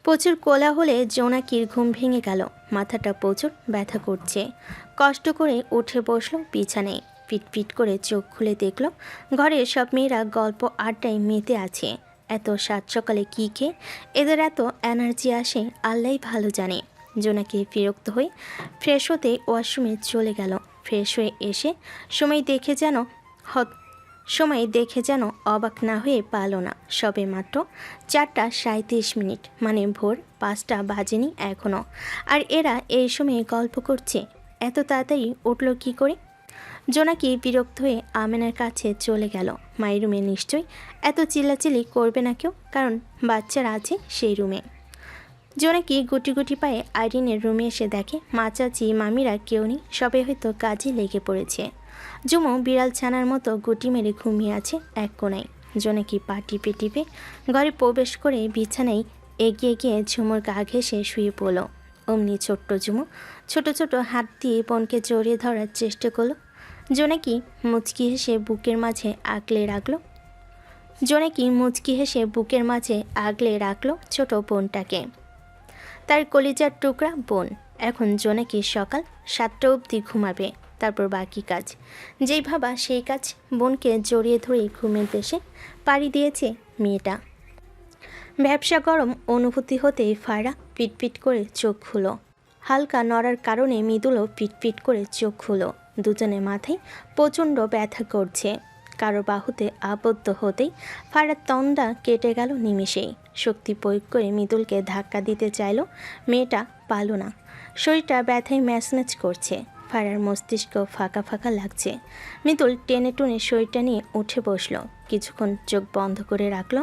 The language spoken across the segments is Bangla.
প্রচুর কোলাহলে জোনাকির ঘুম ভেঙে গেল। মাথাটা প্রচুর ব্যথা করছে। কষ্ট করে উঠে বসলো বিছানায়। পিটপিট করে চোখ খুলে দেখল ঘরের সব মেয়েরা গল্প আড্ডায় মেতে আছে। এত সাত সকালে কী খেয়ে এদের এত এনার্জি আসে আল্লাহই ভালো জানে। জোনাকি বিরক্ত হয়ে ফ্রেশ হতে ওয়াশরুমে চলে গেল। ফ্রেশ হয়ে এসে সময় দেখে যেন অবাক না হয়ে পারল না। সবে মাত্র 4:37, মানে ভোর 5টা বাজেনি এখনও। আর এরা এই সময়ে গল্প করছে। এত তাড়াতাড়ি উঠল কী করে? জোনাকি বিরক্ত হয়ে আমেনার কাছে চলে গেল। মায়ের রুমে নিশ্চয়ই এত চিল্লাচিল্লি করবে না কেউ, কারণ বাচ্চারা আছে সেই রুমে। জোনাকি গুটি গুটি পায়ে আইরিনের রুমে এসে দেখে মা, চাচি, মামিরা কেউ নেই। সবাই হয়তো কাজে লেগে পড়েছে। জুমো বিড়াল ছানার মতো গুটি মেরে ঘুমিয়ে আছে এক কোণায়। জোনাকি পা টিপে টিপে ঘরে প্রবেশ করে বিছানায় এগিয়ে গিয়ে ঝুমোর গা ঘেঁষে শুয়ে পড়ল। অমনি ছোট্ট ঝুমো ছোট ছোট হাত দিয়ে বোনকে জড়িয়ে ধরার চেষ্টা করলো। জোনাকি মুচকি হেসে বুকের মাঝে আগলে রাখলো ছোট বোনটাকে। তার কলিজার টুকরা বোন। এখন জোনাকি সকাল 7টা অবধি ঘুমাবে, তারপর বাকি কাজ যেই ভাবা সেই কাজ। বোনকে জড়িয়ে ধরে ঘুমের দেশে পাড়ি দিয়েছে মেয়েটা। ব্যবসা গরম অনুভূতি হতেই ফায়রা পিটপিট করে চোখ খুলো। হালকা নড়ার কারণে মৃদুলও পিটপিট করে চোখ খুলো। দুজনের মাথায় প্রচণ্ড ব্যথা করছে। কারো বাহুতে আবদ্ধ হতেই ফায়রার তন্দা কেটে গেল নিমেষেই। শক্তি প্রয়োগ করে মৃদুলকে ধাক্কা দিতে চাইল, মেয়েটা পারল না। শরীরটা ব্যথায় ম্যাচম্যাচ করছে। ফায়রার মস্তিষ্ক ফাঁকা ফাঁকা লাগছে। মৃদুল টেনে টুনে শরীরটা নিয়ে উঠে বসলো। কিছুক্ষণ চোখ বন্ধ করে রাখলো।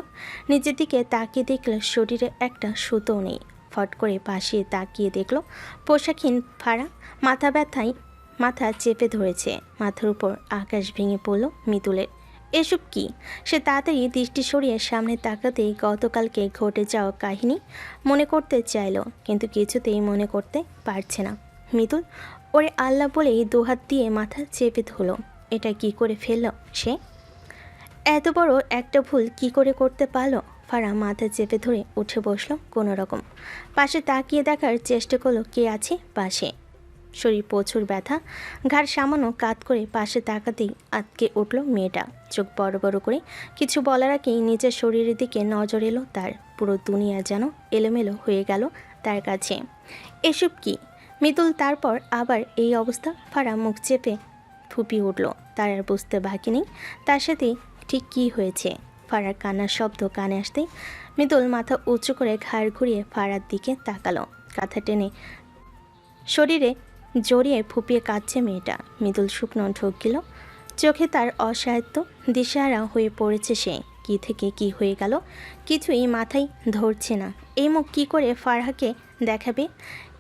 নিজের দিকে তাকিয়ে দেখল শরীরে একটা সুতোও নেই। ফট করে পাশে তাকিয়ে দেখল পোশাকহীন ফায়রা মাথা চেপে ধরেছে। মাথার উপর আকাশ ভেঙে পড়ল মৃদুলের। এসব কি? সে তাড়াতাড়ি দৃষ্টি সরিয়ে সামনে তাকাতেই গতকালকে ঘটে যাওয়া কাহিনী মনে করতে চাইল, কিন্তু কিছুতেই মনে করতে পারছে না। মৃদুল ওরে আল্লাহ বলেই দুহাত দিয়ে মাথা চেপে ধরল। এটা কি করে ফেলল সে? এত বড় একটা ভুল কি করে করতে পারলো? ফারা মাথা চেপে ধরে উঠে বসলো কোনো রকম। পাশে তাকিয়ে দেখার চেষ্টা করলো কে আছে পাশে। শরীর প্রচুর ব্যথা, ঘাড় সামান্য কাত করে পাশে তাকাতেই আটকে উঠল মেয়েটা। চোখ বড় বড় করে কিছু বলার আগেই নিজের শরীরের দিকে নজর এলো তার। পুরো দুনিয়া যেন এলোমেলো হয়ে গেল তার কাছে। এসব কি? মৃদুল তারপর আবার এই অবস্থা? ফারা মুখ চেপে ফুপিয়ে উঠল। তার আর বুঝতে বাকি নেই তার সাথে ঠিক কী হয়েছে। ফারার কান্নার শব্দ কানে আসতেই মৃদুল মাথা উঁচু করে ঘাড় ঘুরিয়ে ফারার দিকে তাকালো। কাঁথা টেনে শরীরে জড়িয়ে ফুপিয়ে কাঁদছে মেয়েটা। মৃদুল শুকনো ঢোক গেল চোখে। তার অসহায়ত্ব দিশাহারা হয়ে পড়েছে সে। কি থেকে কি হয়ে গেল কিছুই মাথায় ধরছে না। এই মুখ কী করে ফারহাকে দেখাবে?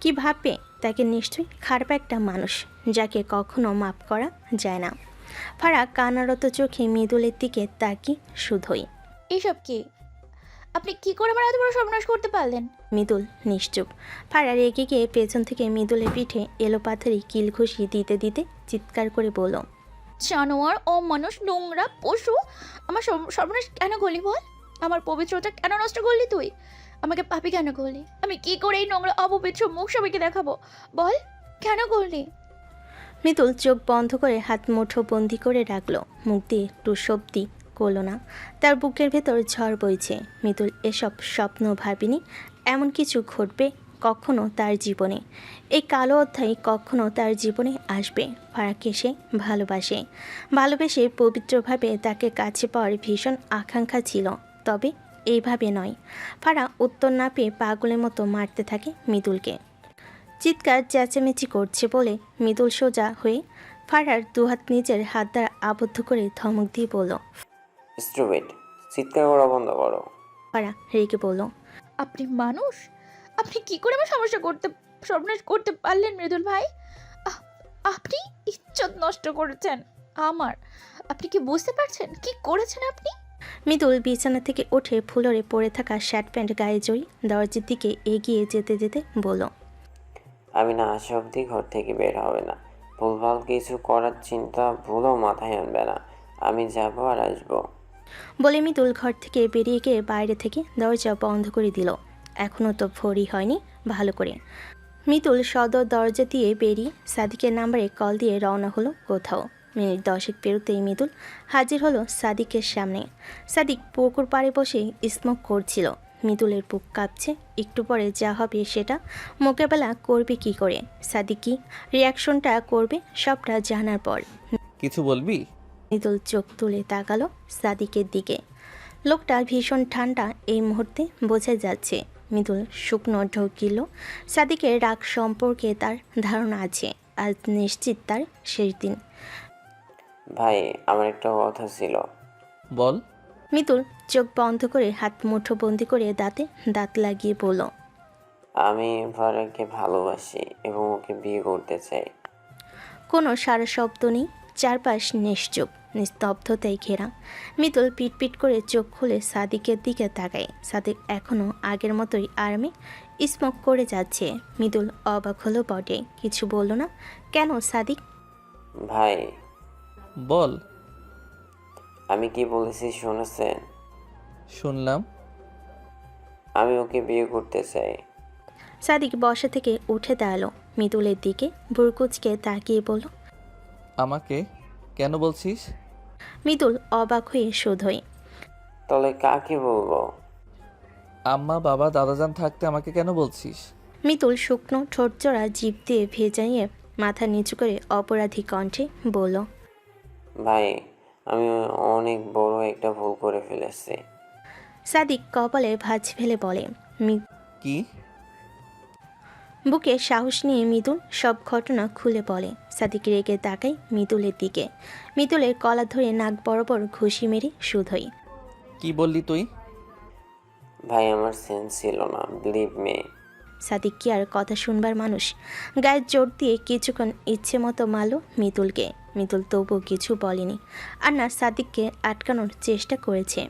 কি ভাববে? তাকে নিশ্চয়ই খারাপ একটা মানুষ, যাকে কখনো মাপ করা যায় না। ফারা কান্নারত চোখে মৃদুলের দিকে তাকিয়ে শুধোই। এসব কি? আপনি কি করে আমার এত বড় সর্বনাশ করতে পারলেন? মৃদুল নিশ্চুপ। ফারা রেগে গিয়ে পেছন থেকে মৃদুলের পিঠে এলো পাথরে কিল ঘুষি দিতে দিতে চিৎকার করে বলল, জানোয়ার, অমানুষ, নোংরা পশু! আমার সর্বনাশ কেন করলি বল? আমার পবিত্রতা কেন নষ্ট করলি তুই? আমাকে পাপী কেন করলি? আমি কি করে এই নোংরা অপবিত্র মুখ সবাইকে দেখাবো? বল, কেন করলি? মৃদুল চোখ বন্ধ করে হাত মুঠো বন্দি করে রাখলো। মুখ দিয়ে একটু শব্দ করল না। তার বুকের ভেতর ঝড় বইছে। মৃদুল এসব স্বপ্ন ভাবেনি এমন কিছু ঘটবে কখনো তার জীবনে। এই কালো অধ্যায় কখনো তার জীবনে আসবে। ফারাকে সে ভালোবেসে পবিত্রভাবে তাকে কাছে পাওয়ার ভীষণ আকাঙ্ক্ষা ছিল, তবে এইভাবে নয়। ফারা উত্তর না পেয়ে পাগলের মতো মারতে থাকে মৃদুলকে। চিৎকার চেঁচামেচি করছে বলে মৃদুল সোজা হয়ে ফারার দুহাত নিজের হাত দ্বারা আবদ্ধ করে ধমক দিয়ে বলল, স্টুপিড, চিৎকার করা বন্ধ করো। ফারা রেগে বলল, আপনি মানুষ? আপনি কি করে আমার সর্বনাশ করতে পারলেন মৃদুল ভাই? আপনি ইজ্জত নষ্ট করেছেন আমার। আপনি কি বুঝতে পারছেন কি করেছেন আপনি? মৃদুল বিছানা থেকে উঠে ফ্লোরে পড়ে থাকা শার্ট প্যান্ট গায়ে জড়িয়ে দরজার দিকে এগিয়ে যেতে যেতে বলল, আমি না আসা অবধি ঘর থেকে বের হবে না। ভুলভাল কিছু করার চিন্তা ভুলেও মাথায় আনবে না। আমি যাবো আর আসবো। বলে মৃদুল ঘর থেকে বেরিয়ে গিয়ে বাইরে থেকে দরজা বন্ধ করে দিল। এখনও তো ভোরই হয়নি ভালো করে। মিতুল সদর দরজা দিয়ে বেরিয়ে সাদিকের নাম্বারে কল দিয়ে রওনা হলো কোথাও। মিনিট 10 পেরোতেই মিতুল হাজির হলো সাদিকের সামনে। সাদিক পুকুর পাড়ে বসে স্মোক করছিল। মিতুলের বুক কাঁপছে, একটু পরে যা হবে সেটা মোকাবেলা করবে কি করে, সাদিক কি রিয়াকশনটা করবে সবটা জানার পর কিছু বলবি? মিতুল চোখ তুলে তাকালো সাদিকের দিকে। লোকটা ভীষণ ঠান্ডা এই মুহূর্তে বোঝা যাচ্ছে। মিতুল শুকনো ঢোক গিলল। সাদিকের রাগ সম্পর্কে তার ধারণা আছে, আজ নিশ্চিত তার শেষ দিন। ভাই, আমার একটা কথা ছিল। বল। মিতুল চোখ বন্ধ করে হাত মুঠো বন্দি করে দাঁতে দাঁত লাগিয়ে বলল, আমি ফারাকে ভালোবাসি এবং ওকে বিয়ে করতে চাই। কোনো সারা শব্দ নেই, চারপাশ নিশ্চুপ, নিস্তব্ধতায় ঘেরা। মিতুল পিটপিট করে চোখ খুলে সাদিকের দিকে তাকায়। সাদিক এখনও আগের মতোই আরামে স্মোক করে যাচ্ছে। মিতুল অবাক হলো বটে, কিছু বলল না। কেন সাদিক? ভাই, বল। আমি কি বলেছি শুনেছেন? শুনলাম। আমি ওকে বিয়ে করতে চাই। সাদিক বসা থেকে উঠে দাঁড়ালো, মিতুলের দিকে বুরকুচকে তাকিয়ে বলল, আমাকে কেন বলছিস? মিতুল অবাক হয়ে শোধই। তাহলে কাকে বলবো? আম্মা, বাবা, দাদাজান থাকতে আমাকে কেন বলছিস? মিতুল শুকনো ঠোঁটজোড়া জিভ দিয়ে ভেজাইয়ে মাথা নিচু করে অপরাধী কণ্ঠে বলল, ভাই, আমি অনেক বড় একটা ভুল করে ফেলেছি। সাদিক কপালে ভাঁজ ফেলে বলে। কি? বুকে সাহস নিয়ে মিতুল সব ঘটনা খুলে বলে। সাদিক রেগে তাকায় মিতুলের দিকে। মিতুলের কলা ধরে নাক বরাবর ঘুষি মেরে শুধোই। কি বললি তুই? ভাই, আমার সেন্স ছিল না, বিলিভ মি। সাদিক কি আর কথা শুনবার মানুষ? গায়ে জোর দিয়ে কিছুক্ষণ ইচ্ছে মতো মারল মিতুলকে। মিতুল তবুও কিছু বলেনি, আর না সাদিককে আটকানোর চেষ্টা করেছে।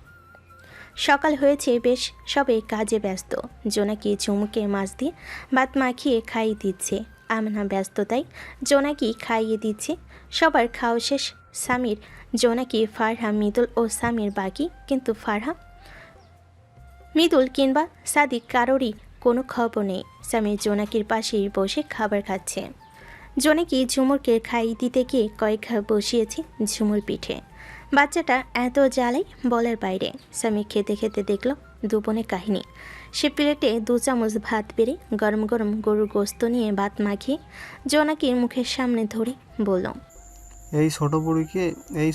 সকাল হয়েছে বেশ, সবে কাজে ব্যস্ত। জোনাকি ঝুমুকে মাছ দিয়ে ভাত মাখিয়ে খাইয়ে দিচ্ছে। আমেনা ব্যস্ততায় জোনাকি খাইয়ে দিচ্ছে। সবার খাওয়া শেষ। সামির, জোনাকি, ফারহা, মিতুল ও সামির বাকি, কিন্তু ফারহা, মিতুল কিংবা সাদিক কারোরই কোনো খবর নেই। সামির জোনাকির পাশেই বসে খাবার খাচ্ছে। জোনাকি ঝুমুরকে খাইয়ে দিতে গিয়ে কয়েক ঘা বসিয়েছে ঝুমুর পিঠে। বাচ্চাটা এত জ্বালাই বলার বাইরে। স্বামী খেতে খেতে দেখল দুবনের কাহিনী। সে প্লেটে 2 চামচ ভাত বেড়ে গরম গরম গরুর গোস্ত নিয়ে ভাত মাখিয়ে জোনাকির মুখের সামনে ধরে বলল, এই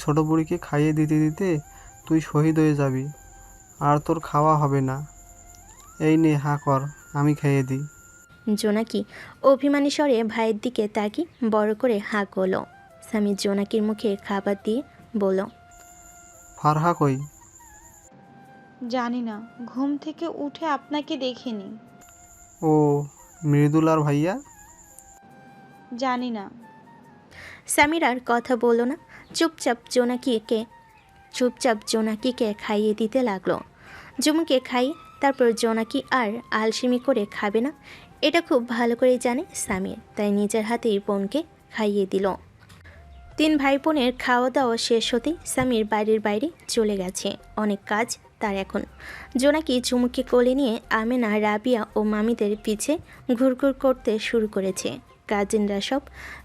ছোট বুড়িকে খাইয়ে দিতে দিতে তুই শহীদ হয়ে যাবি, আর তোর খাওয়া হবে না। এই নে, হা কর, আমি খাইয়ে দিই। জোনাকি অভিমানী স্বরে ভাইয়ের দিকে তাকিয়ে বড় করে হাঁ করল। স্বামী জোনাকির মুখে খাবার দিয়ে বলল, ফারহা কই? জানি না, ঘুম থেকে উঠে আপনাকে দেখিনি। ও, মৃদুল আর ভাইয়া? জানি না। স্বামীর আর কথা বলল না, চুপচাপ জোনাকিকে খাইয়ে দিতে লাগলো। ঝুমুকে খাইয়ে তারপর জোনাকি আর আলসেমি করে খাবে না, এটা খুব ভালো করে জানে সামির, তাই নিজের হাতেই বোনকে খাইয়ে দিল। 3 ভাই বোনের খাওয়া দাওয়া শেষ হতেই সামির বাড়ির বাইরে চলে গেছে। অনেক কাজ তার এখন। জোনাকি ঝুমুকে কোলে নিয়ে আমেনা, রাবিয়া ও মামিদের পিছে ঘুরঘুর করতে শুরু করেছে। কাজিনরা সব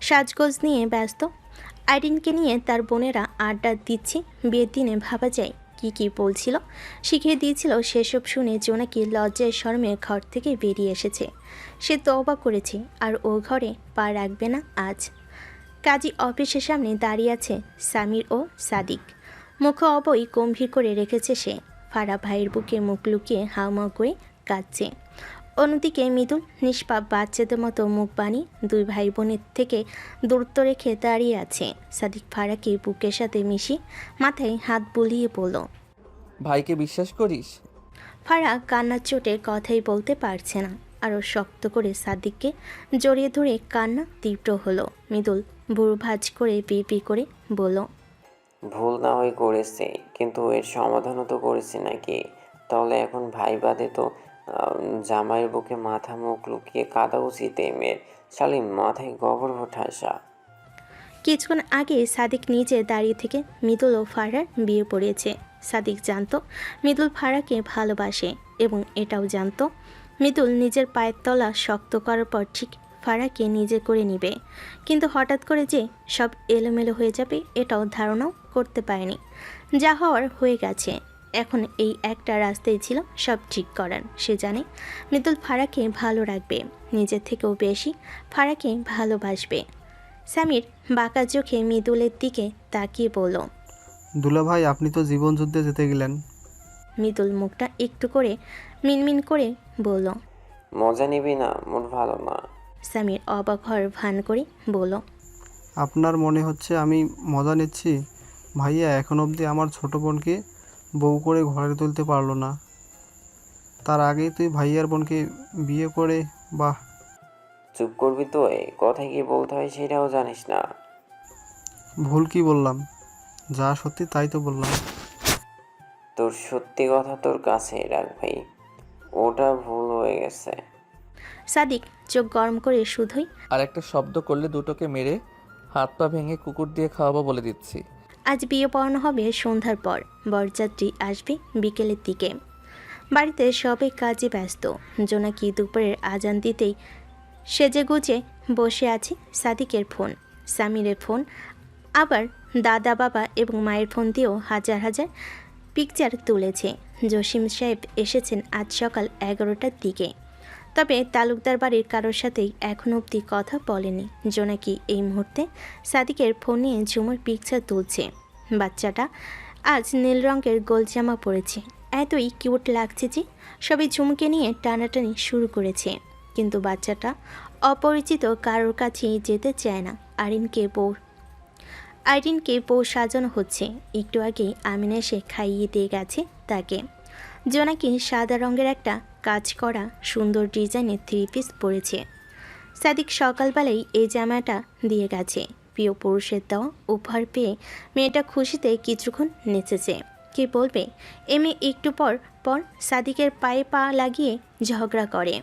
সাজগোজ নিয়ে ব্যস্ত। আইরিনকে নিয়ে তার বোনেরা আড্ডা দিচ্ছে। বিয়ের দিনে ভাবা যায় কি কি বলছিল, শিখিয়ে দিয়েছিল। সেসব শুনে জোনাকি লজ্জায় শরমে ঘর থেকে বেরিয়ে এসেছে। সে তওবা করেছে আর ও ঘরে পা রাখবে না আজ। কাজী অফিসের সামনে দাঁড়িয়ে আছে সামির ও সাদিক। মুখ অবই গম্ভীর করে রেখেছে সে। ফারা ভাইয়ের বুকে মুখ লুকিয়ে হাউমাউ করে কাঁদছে। অন্যদিকে মিতুল নিষ্পাপ বাচ্চাদের মতো মুখ বানিয়ে 2 ভাই বোনের থেকে দূরত্ব রেখে দাঁড়িয়ে আছে। সাদিক ফারাকে বুকের সাথে মিশিয়ে মাথায় হাত বুলিয়ে বলল, ভাইকে বিশ্বাস করিস? ফারা কান্নার চোটে কথাই বলতে পারছে না। আরও শক্ত করে সাদিককে জড়িয়ে ধরে কান্না তীব্র হলো। মৃদুল বুড়ো ভাঁজ করে পি করে বলল, ভুল না হয় করেছি, কিন্তু এর সমাধানও তো করেছি নাকি? তাহলে এখন ভাই বাদে তো জামাইয়ের বুকে মাথা মুখ লুকিয়ে কাঁদা উচিত এই মেয়ের। শালি মাথায় গোবর ঠাসা। কিছুক্ষণ আগে সাদিক নিজে দাঁড়িয়ে থেকে মৃদুল ও ফারার বিয়ে পড়িয়েছে। সাদিক জানতো মৃদুল ফারাকে ভালোবাসে এবং এটাও জানতো মৃদুল নিজের পায়ের তলা শক্ত করার পর ঠিক ফারাকে নিজে করে নিবে, কিন্তু হঠাৎ করে যে সব এলোমেলো হয়ে যাবে এটাও ধারণাও করতে পারেনি। যা হওয়ার হয়ে গেছে, এখন এই একটা রাস্তাই ছিল সব ঠিক করার। সে জানে মৃদুল ফারাকে ভালো রাখবে, নিজের থেকেও বেশি ফারাকে ভালোবাসবে। সামির বাঁকা চোখে মৃদুলের দিকে তাকিয়ে বলল। দুলাভাই, আপনি তো জীবনযুদ্ধে জিতে গেলেন। মৃদুল মুখটা একটু করে মিনমিন করে বলল। মজা নিবি না? মুড ভালো না। সামির অবাক হওয়ার ভান করে বলল। আপনার মনে হচ্ছে আমি মজা নিচ্ছি? ভাইয়া এখন অবধি আমার ছোট বোনকে বউ করে ঘরে তুলতে পারলো না, তার আগেই তুই ভাইয়ার বোনকে বিয়ে করে? বাহ! চুপ করবি তো? এই কথায় কি বলতে হয় সেটাও জানিস না? ভুল কি বললাম? যা সত্যি তাই তো বললাম। তোর সত্যি কথা তোর কাছেই রাখ ভাই, ওটা ভুল হয়ে গেছে। সাদিক চোখ গরম করে শুধুই আর একটা শব্দ করলে দুটোকে মেরে হাত পা ভেঙে কুকুর দিয়ে খাওয়াবো বলে দিচ্ছি। আজ বিয়ে পড়ানো হবে সন্ধ্যার পর, বরযাত্রী আসবে বিকেলের দিকে। বাড়িতে সবাই কাজে ব্যস্ত। জোনাকি দুপুরের আজান দিতেই সেজেগুজে বসে আছে। সাদিকের ফোন, সামিরের ফোন, আবার দাদা বাবা এবং মায়ের ফোন দিয়েও হাজার হাজার পিকচার তুলেছে। জসিম সাহেব এসেছেন আজ সকাল 11টার দিকে, তবে তালুকদার বাড়ির কারোর সাথেই এখনও অবধি কথা বলেনি। জোনাকি এই মুহূর্তে সাদিকের ফোন নিয়ে ঝুমুর পিকচার তুলছে। বাচ্চাটা আজ নীল রঙের গোল জামা পরেছে, এতই কিউট লাগছে যে সবাই ঝুমুকে নিয়ে টানাটানি শুরু করেছে। কিন্তু বাচ্চাটা অপরিচিত কারোর কাছেই যেতে চায় না। আইরিনকে বউ সাজানো হচ্ছে। একটু আগেই আমিনা এসে খাইয়ে দিয়ে গেছে তাকে। জোনাকি সাদা রঙের একটা কাজ করা সুন্দর ডিজাইনের 3 পিস পরেছে। সাদিক সকালবেলাই এই জামাটা দিয়ে গেছে। প্রিয় পুরুষের দেওয়া উপহার পেয়ে মেয়েটা খুশিতে কিছুক্ষণ নেচেছে। কে বলবে এ মেয়ে একটু পর পর সাদিকের পায়ে পা লাগিয়ে ঝগড়া করে।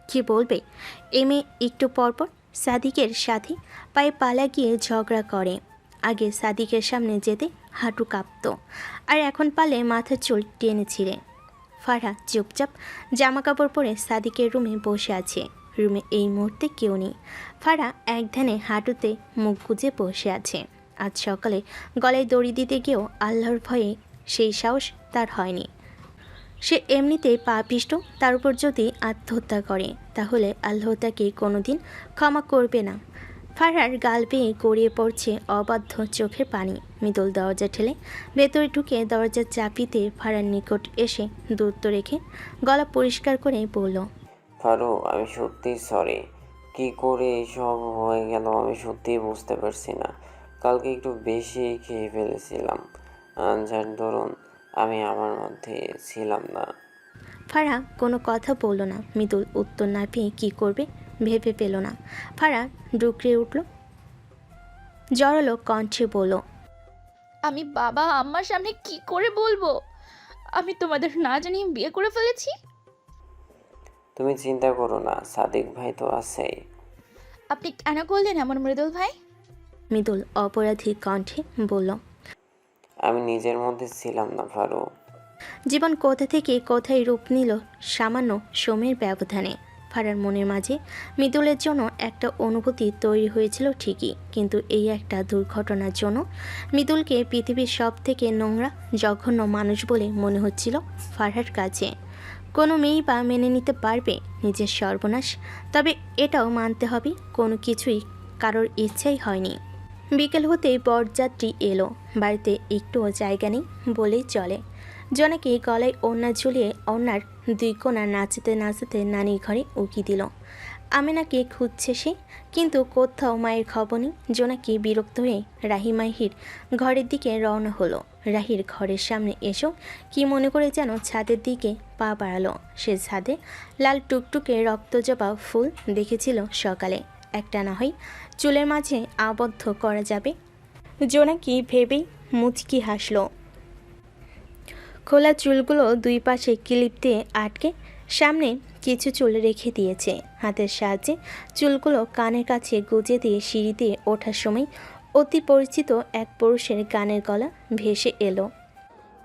কে বলবে এ মেয়ে একটু পর পর সাদিকের সাথে পায়ে পা লাগিয়ে ঝগড়া করে। আগে সাদিকের সামনে যেতে হাঁটু কাঁপতো, আর এখন পালে মাথার চুল টেনে ছিঁড়ে। ফারহা চুপচাপ জামা কাপড় পরে সাদিকের রুমে বসে আছে। রুমে এই মুহূর্তে কেউ নেই। ফারহা এক ধ্যানে হাঁটুতে মুখ গুজে বসে আছে। আজ সকালে গলায় দড়ি দিতে গিয়েও আল্লাহর ভয়ে সেই সাহস তার হয়নি। সে এমনিতেই পাপিষ্ট, তার উপর যদি আত্মহত্যা করে তাহলে আল্লাহ তাকে কোনোদিন ক্ষমা করবে না। ফারহার গাল বেয়ে গড়িয়ে পড়ছে অবাধ্য চোখের পানি। মৃদুল দরজা ঠেলে ভেতরে ঢুকে দরজা চাপিতে ফারহার নিকট এসে দূরত্ব রেখে গলা পরিষ্কার করে বলল। ফারু, আমি সত্যিই সরি। কি করে এসব হয়ে গেল আমি সত্যিই বুঝতে পারছি না। কালকে একটু বেশি খেয়ে ফেলেছিলাম, যার দরুন আমি আমার মধ্যে ছিলাম না। ফারহা কোনো কথা বলল না। মৃদুল উত্তর না পেয়ে কী করবে ভেবে পেল না। ফারহা ডুকরে উঠল, জড়ালো কণ্ঠে বলল। আমি বাবা আম্মার সামনে কি করে বলবো আমি তোমাদের না জানিয়ে বিয়ে করে ফেলেছি? তুমি চিন্তা করো না, সাদিক ভাই তো আছেই। আপনি কেন করলেন এমন মৃদুল ভাই? মৃদুল অপরাধী কণ্ঠে বলল। আমি নিজের মধ্যে ছিলাম না ফারু। জীবন কোথা থেকে কোথায় রূপ নিল সামান্য সময়ের ব্যবধানে। ফারার মনের মাঝে মৃদুলের জন্য একটা অনুভূতি তৈরি হয়েছিল ঠিকই, কিন্তু এই একটা দুর্ঘটনার জন্য মৃদুলকে পৃথিবীর সব থেকে নোংরা জঘন্য মানুষ বলে মনে হচ্ছিল ফারহার কাছে। কোনো মেয়েই বা মেনে নিতে পারবে নিজের সর্বনাশ? তবে এটাও মানতে হবে কোনো কিছুই কারোর ইচ্ছাই হয়নি। বিকেল হতেই বরযাত্রী এলো। বাড়িতে একটুও জায়গা নেই বলেই চলে। জোনাকি গলায় ওড়না ঝুলিয়ে ওড়নার 2 কোণা নাচতে নাচতে নানির ঘরে উকি দিল। আমিনাকে খুঁজছে সে, কিন্তু কোথাও মায়ের খবর নেই। জোনাকি বিরক্ত হয়ে রাহি মাহির ঘরের দিকে রওনা হলো। রাহির ঘরের সামনে এসো কি মনে করে যেন ছাদের দিকে পা বাড়ালো। সে ছাদে লাল টুকটুকে রক্তজবা ফুল দেখেছিল সকালে। একটা না হয় চুলের মাঝে আবদ্ধ করা যাবে। জোনাকি ভেবেই মুচকি হাসলো। খোলা চুলগুলো 2 পাশে ক্লিপ দিয়ে আটকে সামনে কিছু চুল রেখে দিয়েছে। হাতের সাহায্যে চুলগুলো কানের কাছে গুজে দিয়ে সিঁড়ি দিয়ে ওঠার সময় অতি পরিচিত এক পুরুষের গানের গলা ভেসে এলো।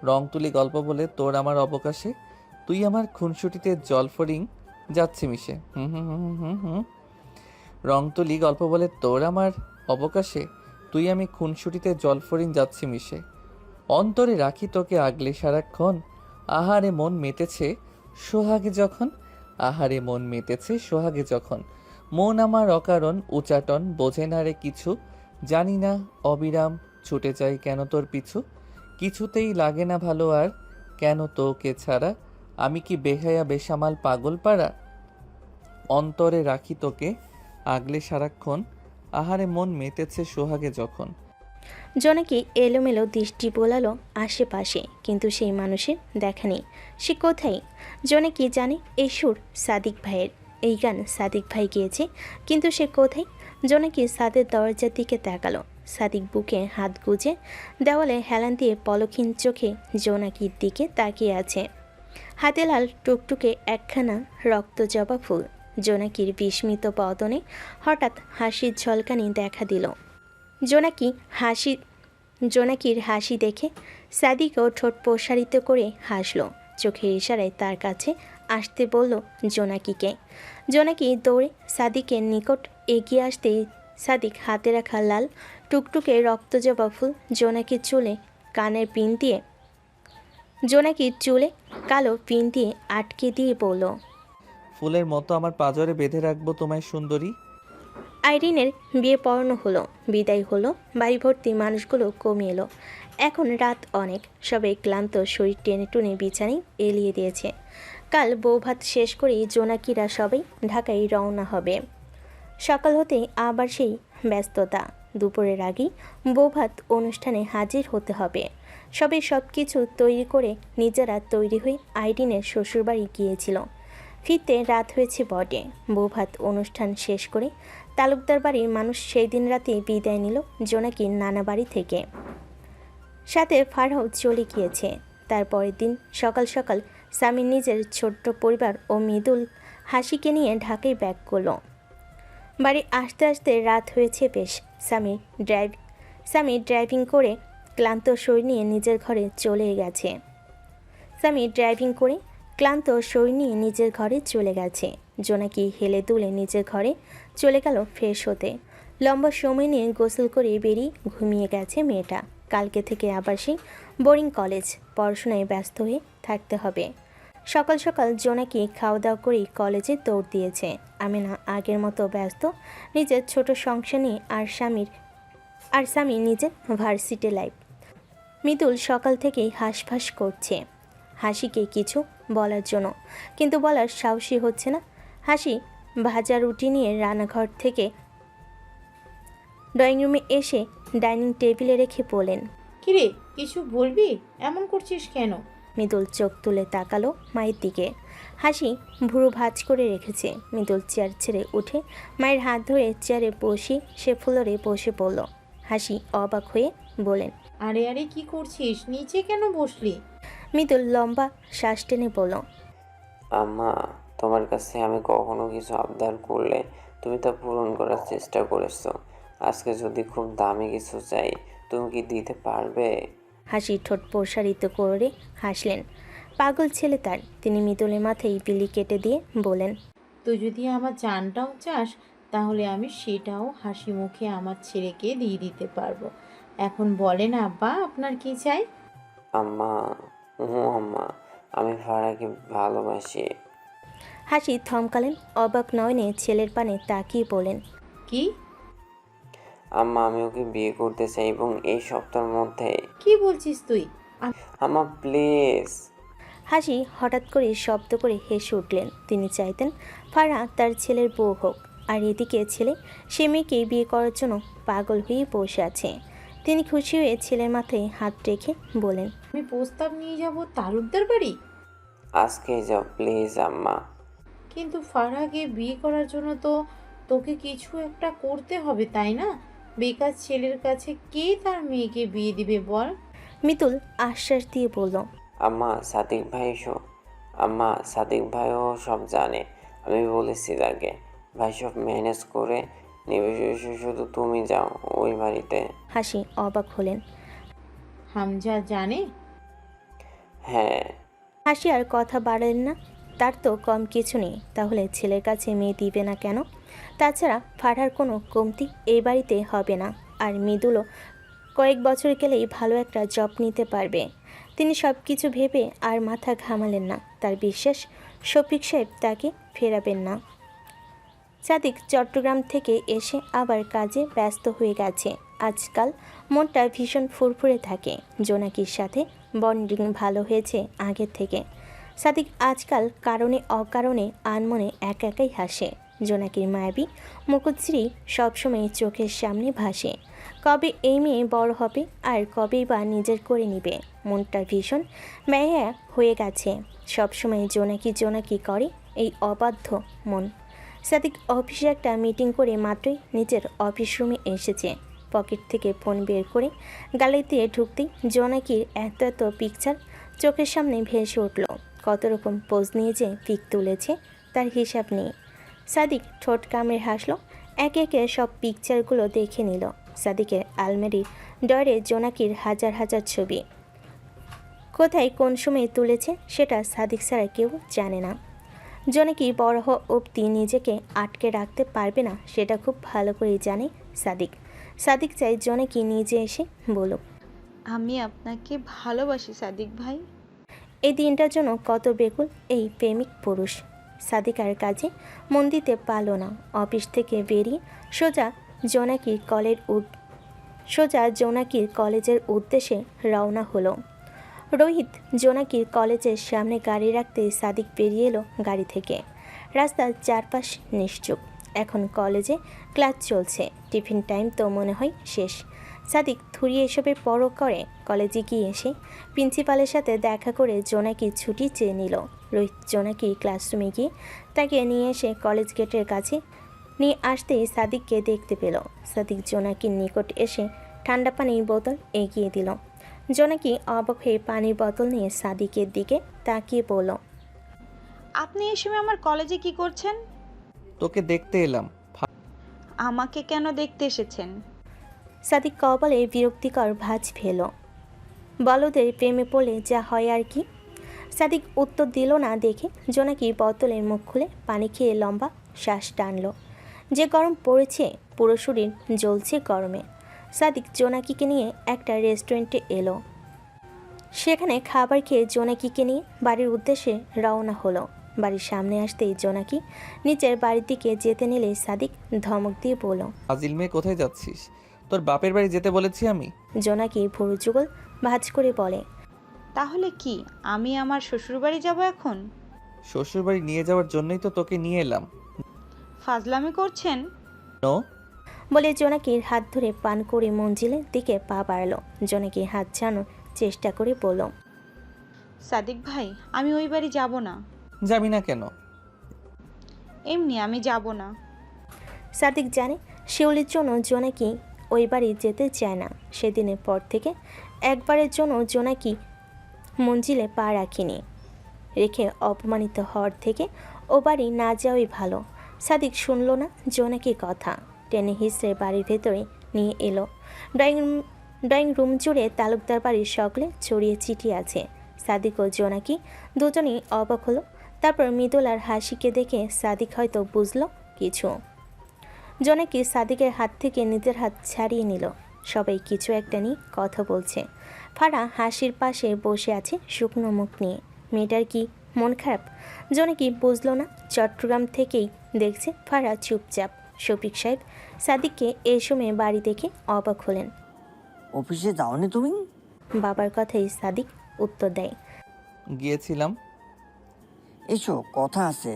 রং তুলি গল্প বলে তোর আমার অবকাশে, তুই আমার খুনসুটিতে জলফরিং যাচ্ছি মিশে। হুম হুম হুম হুম হুম। রং তুলি গল্প বলে তোর আমার অবকাশে, তুই আমি খুনসুটিতে জলফরিন যাচ্ছি মিশে। অন্তরে রাখি তোকে আগলে সারাক্ষণ, আহারে মন মেতেছে সোহাগে যখন, আহারে মন মেতেছে সোহাগে যখন। মন আমার অকারণ উচাটন বোঝে না রে কিছু, জানি না অবিরাম ছুটে যাই কেন তোর পিছু, কিছুতেই লাগে না ভালো আর কেন তোকে ছাড়া, আমি কি বেহায়া বেসামাল পাগল পাড়া। অন্তরে রাখি তোকে আগলে সারাক্ষণ, আহারে মন মেতেছে সোহাগে যখন। জোনাকি এলোমেলো দৃষ্টি বোলালো আশেপাশে, কিন্তু সেই মানুষের দেখা নেই। সে কোথায়? জোনাকি জানে এই সুর সাদিক ভাইয়ের, এই গান সাদিক ভাই গিয়েছে, কিন্তু সে কোথায়? জোনাকি সাদের দরজার দিকে তাকালো। সাদিক বুকে হাত গুজে দেওয়ালে হেলান দিয়ে পলক্ষীন চোখে জোনাকির দিকে তাকিয়ে আছে। হাতে লাল টুকটুকে একখানা রক্তজবা ফুল। জোনাকির বিস্মিত বদনে হঠাৎ হাসির ঝলকানি দেখা দিল। জোনাকি হাসি জোনাকির হাসি দেখে সাদিকও ঠোঁট প্রসারিত করে হাসল। চোখের ইশারায় তার কাছে আসতে বলল জোনাকিকে। জোনাকি দৌড়ে সাদিকের নিকট এগিয়ে আসতেই সাদিক হাতে রাখা লাল টুকটুকে রক্তজবা ফুল জোনাকির চুলে কানের পিন দিয়ে জোনাকির চুলে কালো পিন দিয়ে আটকে দিয়ে বলল, ফুলের মতো আমার পাঁজরে বেঁধে রাখবো তোমায় সুন্দরী। আইরিনের বিয়ে পড়ানো হলো, বিদায় হলো, বাড়ি ভর্তি মানুষগুলো কমে এলো। এখন রাত অনেক, সবাই ক্লান্ত শরীর টেনে টুনে বিছানায় এলিয়ে দিয়েছে। কাল বৌভাত শেষ করেই জোনাকিরা সবাই ঢাকায় রওনা হবে। সকাল হতেই আবার সেই ব্যস্ততা। দুপুরের আগেই বৌভাত অনুষ্ঠানে হাজির হতে হবে। সবাই সব কিছু তৈরি করে নিজেরা তৈরি হয়ে আইরিনের শ্বশুরবাড়ি গিয়েছিল। ফিরতে রাত হয়েছে বটে। বৌভাত অনুষ্ঠান শেষ করে তালুকদার বাড়ির মানুষ সেই দিন রাতে বিদায় নিল জোনাকির নানা বাড়ি থেকে। সাথে ফারহাও চলে গিয়েছে। তারপরের দিন সকাল সকাল স্বামীর নিজের ছোট্ট পরিবার ও মৃদুল হাসিকে নিয়ে ঢাকায় ব্যাক করল। বাড়ি আসতে আসতে রাত হয়েছে বেশ। স্বামী ড্রাইভিং করে ক্লান্ত শরীর নিয়ে নিজের ঘরে চলে গেছে। জোনাকি হেলে দুলে নিজের ঘরে চলে গেল ফ্রেশ হতে। লম্বা সময় নিয়ে গোসল করে বেরিয়ে ঘুমিয়ে গেছে মেয়েটা। কালকে থেকে আবার সেই বোরিং কলেজ, পড়াশোনায় ব্যস্ত হয়ে থাকতে হবে। সকাল সকাল জোনাকি খাওয়া দাওয়া করেই কলেজে দৌড় দিয়েছে। আমিনা আগের মতো ব্যস্ত নিজের ছোট সংসার নিয়ে, আর স্বামীর নিজের ভার্সিটি লাইফ। মৃদুল সকাল থেকেই হাঁসফাঁস করছে হাসিকে কিছু বলার জন্য, কিন্তু বলার সাহসী হচ্ছে না। হাসি ভাজা রুটি নিয়ে রান্নাঘর থেকে ড্রয়িং রুমে এসে ডাইনিং টেবিলে রেখে বলেন, কিরে কিছু বলবি? এমন করছিস কেন? মৃদুল চোখ তুলে তাকালো মায়ের দিকে। হাসি ভুরু ভাঁজ করে রেখেছে। মৃদুল চেয়ার ছেড়ে উঠে মায়ের হাত ধরে চেয়ারে বসে সে ফ্লোরে বসে পড়ল। হাসি অবাক হয়ে বলেন, আরে আরে কি করছিস? নিচে কেন বসলি? মৃদুল লম্বা শ্বাস টেনে বলল, আম্মা, তোমার কাছে আমি কখনো কিছু আবদার করলে তুমি তা পূরণ করার চেষ্টা করেছো। আজকে যদি খুব দামি কিছু চাই, তুমি কি দিতে পারবে? হাসি ঠোঁট প্রসারিত করে হাসলেন। পাগল ছেলে তার। তিনি মৃদুলের মাথায় বিলি কেটে দিয়ে বলেন, তুই যদি আমার জানটাও চাস তাহলে আমি সেটাও হাসি মুখে আমার ছেলেকে দিয়ে দিতে পারবো। এখন বলেন আব্বা, আপনার কি চাই? আম্মা, আম্মা, আমি ফারাকে ভালোবাসি। হাসি থমকালেন। অবাক নয়নে ছেলের পানে তাকিয়ে বলেন, কি? আম্মা, আমি ওকে বিয়ে করতে চাই এবং এই সপ্তাহের মধ্যে। কি বলছিস তুই? আম্মা প্লিজ। হাসি হঠাৎ করে শব্দ করে হেসে উঠলেন। তিনি চাইতেন ফারা তার ছেলের বউ হোক, আর এদিকে ছেলে সে মেয়েকেই বিয়ে করার জন্য পাগল হয়ে বসে আছে। তিনি খুশি হয়ে ছেলের মাথায় হাত রেখে বলেন, আমি প্রস্তাব নিয়ে যাব তালুকদার বাড়ি? আজকে যাও প্লিজ আম্মা। কিন্তু ফারহাকে বিয়ে করার জন্য তো তোকে কিছু একটা করতে হবে, তাই না? বেকার ছেলের কাছে কে তার মেয়েকে বিয়ে দিবে বল? মৃদুল আশ্বাস দিয়ে বলল, আম্মা, সাদিক ভাইও সব জানে। আমি বলেছি তাকে, ভাই সব ম্যানেজ করে নেবে। শুধু তুমি যাও ওই বাড়িতে। হাসি অবাক হলেন। হামজা জানে? হ্যাঁ। হাসি আর কথা বাড়ালেন না। তার তো কম কিছু নেই, তাহলে ছেলের কাছে মেয়ে দিবে না কেন? তাছাড়া ফারহার কোনো কমতি এই বাড়িতে হবে না, আর মৃদুলও কয়েক বছর গেলেই ভালো একটা জব নিতে পারবে। তিনি সব কিছু ভেবে আর মাথা ঘামালেন না। তার বিশ্বাস শফিক সাহেব তাকে ফেরাবেন না। সাদিক চট্টগ্রাম থেকে এসে আবার কাজে ব্যস্ত হয়ে গেছে। আজকাল মনটা ভীষণ ফুরফুরে থাকে। জোনাকির সাথে বন্ডিং ভালো হয়েছে আগের থেকে। সাদিক আজকাল কারণে অকারণে আনমনে একা একাই হাসে। জোনাকির মায়াবী মুখশ্রী সবসময় চোখের সামনে ভাসে। কবে এই মেয়ে বড় হবে আর কবেই বা নিজের করে নিবে। মনটা ভীষণ মায়া হয়ে গেছে। সবসময় জোনাকি জোনাকি করে এই অবাধ্য মন। সাদিক অফিসে একটা মিটিং করে মাত্রই নিজের অফিস রুমে এসেছে। পকেট থেকে ফোন বের করে গ্যালারিতে ঢুকতেই জোনাকির এত এত পিকচার চোখের সামনে ভেসে উঠল। কত রকম পোজ নিয়ে যে পিক তুলেছে তার হিসাব নেই। সাদিক ঠোঁট কামড়ে হাসল। একে একে সব পিকচারগুলো দেখে নিল। সাদিকের আলমারির ডরে জোনাকির হাজার হাজার ছবি। কোথায় কোন সময় তুলেছে সেটা সাদিক ছাড়া কেউ জানে না। জোনাকি বড় হওয়া অবধি নিজেকে আটকে রাখতে পারবে না, সেটা খুব ভালো করেই জানে সাদিক। সাদিক চাই জোনাকি নিজে এসে বলুক, আমি আপনাকে ভালোবাসি সাদিক ভাই। এই দিনটার জন্য কত বেকুল এই প্রেমিক পুরুষ। সাদিক আর কাজে মন দিতে পারল না। অফিস থেকে বেরিয়ে সোজা জোনাকির কলেজের উদ্দেশ্যে রওনা হলো। রোহিত জোনাকির কলেজের সামনে গাড়ি রাখতে সাদিক বেরিয়ে এলো গাড়ি থেকে। রাস্তার চারপাশ নিশ্চুপ। এখন কলেজে ক্লাস চলছে। টিফিন টাইম তো মনে হয় শেষ। সাদিক থুরিয়ে এসবে পরখ করে কলেজে গিয়ে এসে প্রিন্সিপালের সাথে দেখা করে জোনাকির ছুটি চেয়ে নিল। রোহিত জোনাকির ক্লাসরুমে গিয়ে তাকে নিয়ে এসে কলেজ গেটের কাছে নিয়ে আসতেই সাদিককে দেখতে পেল। সাদিক জোনাকির নিকট এসে ঠান্ডা পানির বোতল এগিয়ে দিল। জোনাকি অবাক হয়ে পানির বোতল নিয়ে সাদিকের দিকে তাকিয়ে বলল, আপনি এই সময় আমার কলেজে কি করছেন? তোকে দেখতে এলাম। আমাকে কেন দেখতে এসেছেন? সাদিক কপালে বিরক্তিকর ভাঁজ ফেল। বলদের প্রেমে পড়লে যা হয় আর কি। সাদিক উত্তর দিল না দেখে জোনাকি বোতলের মুখ খুলে পানি খেয়ে লম্বা শ্বাস টানল। যে গরম পড়েছে, পুরো শরীর জ্বলছে গরমে। সাদিক জোনাকিকে নিয়ে একটা রেস্টুরেন্টে এলো। সেখানে খাবার খেয়ে জোনাকিকে নিয়ে বাড়ির উদ্দেশ্যে রওনা হলো। বাড়ির সামনে আসতেই জোনাকি নিচের বাড়ির দিকে যেতে নিলে সাদিক ধমক দিয়ে বলল, ফাজিল মেয়ে, কোথায় যাচ্ছিস? তোর বাপের বাড়ি যেতে বলেছি আমি। জোনাকি ভুরু যুগল ভাঁজ করে বলে, তাহলে কি আমি আমার শ্বশুরবাড়ি যাব এখন? শ্বশুরবাড়ি নিয়ে যাওয়ার জন্যই তো তোকে নিয়ে এলাম। ফাজলামি করছেন? নো। বলে জোনাকির হাত ধরে পান করে মঞ্জিলের দিকে পা বাড়াল। জোনাকি হাত ছাড়ানোর চেষ্টা করে বলল, সাদিক ভাই, আমি ওই বাড়ি যাব না। যাবি না কেন? এমনি আমি যাব না। সাদিক জানে শিউলির জন্য জোনাকি ওই বাড়ি যেতে চায় না। সেদিনের পর থেকে একবারের জন্য জোনাকি মঞ্জিলে পা রাখিনি। রেখে অপমানিত হওয়ার থেকে ও বাড়ি না যাওয়াই ভালো। সাদিক শুনল না জোনাকির কথা। টেনে হিসড়ে বাড়ির ভেতরে নিয়ে এলো। ড্রয়িং রুম জুড়ে তালুকদার বাড়ির সকলে ছড়িয়ে ছিটিয়ে আছে। সাদিক ও জোনাকি দুজনেই অবাক হলো। তারপর মৃদুলার হাসিকে দেখে সাদিক হয়তো বুঝল কিছু। জোনাকি সাদিকের হাত থেকে নিজের হাত ছাড়িয়ে নিল। সবাই কিছু একটা নিয়ে কথা বলছে। ফারা হাসির পাশে বসে আছে শুকনো মুখ নিয়ে। মেয়েটার কি মন খারাপ? জোনাকি বুঝল না। চট্টগ্রাম থেকেই দেখছে ফারা চুপচাপ। শফিক সাহেব সাদিককে এই সময় বাড়ি দেখে অবাক হলেন। অফিসে যাওনি তুমি? বাবার কথাই সাদিক উত্তর দেয়। গিয়েছিলাম। এসো, কথা আছে।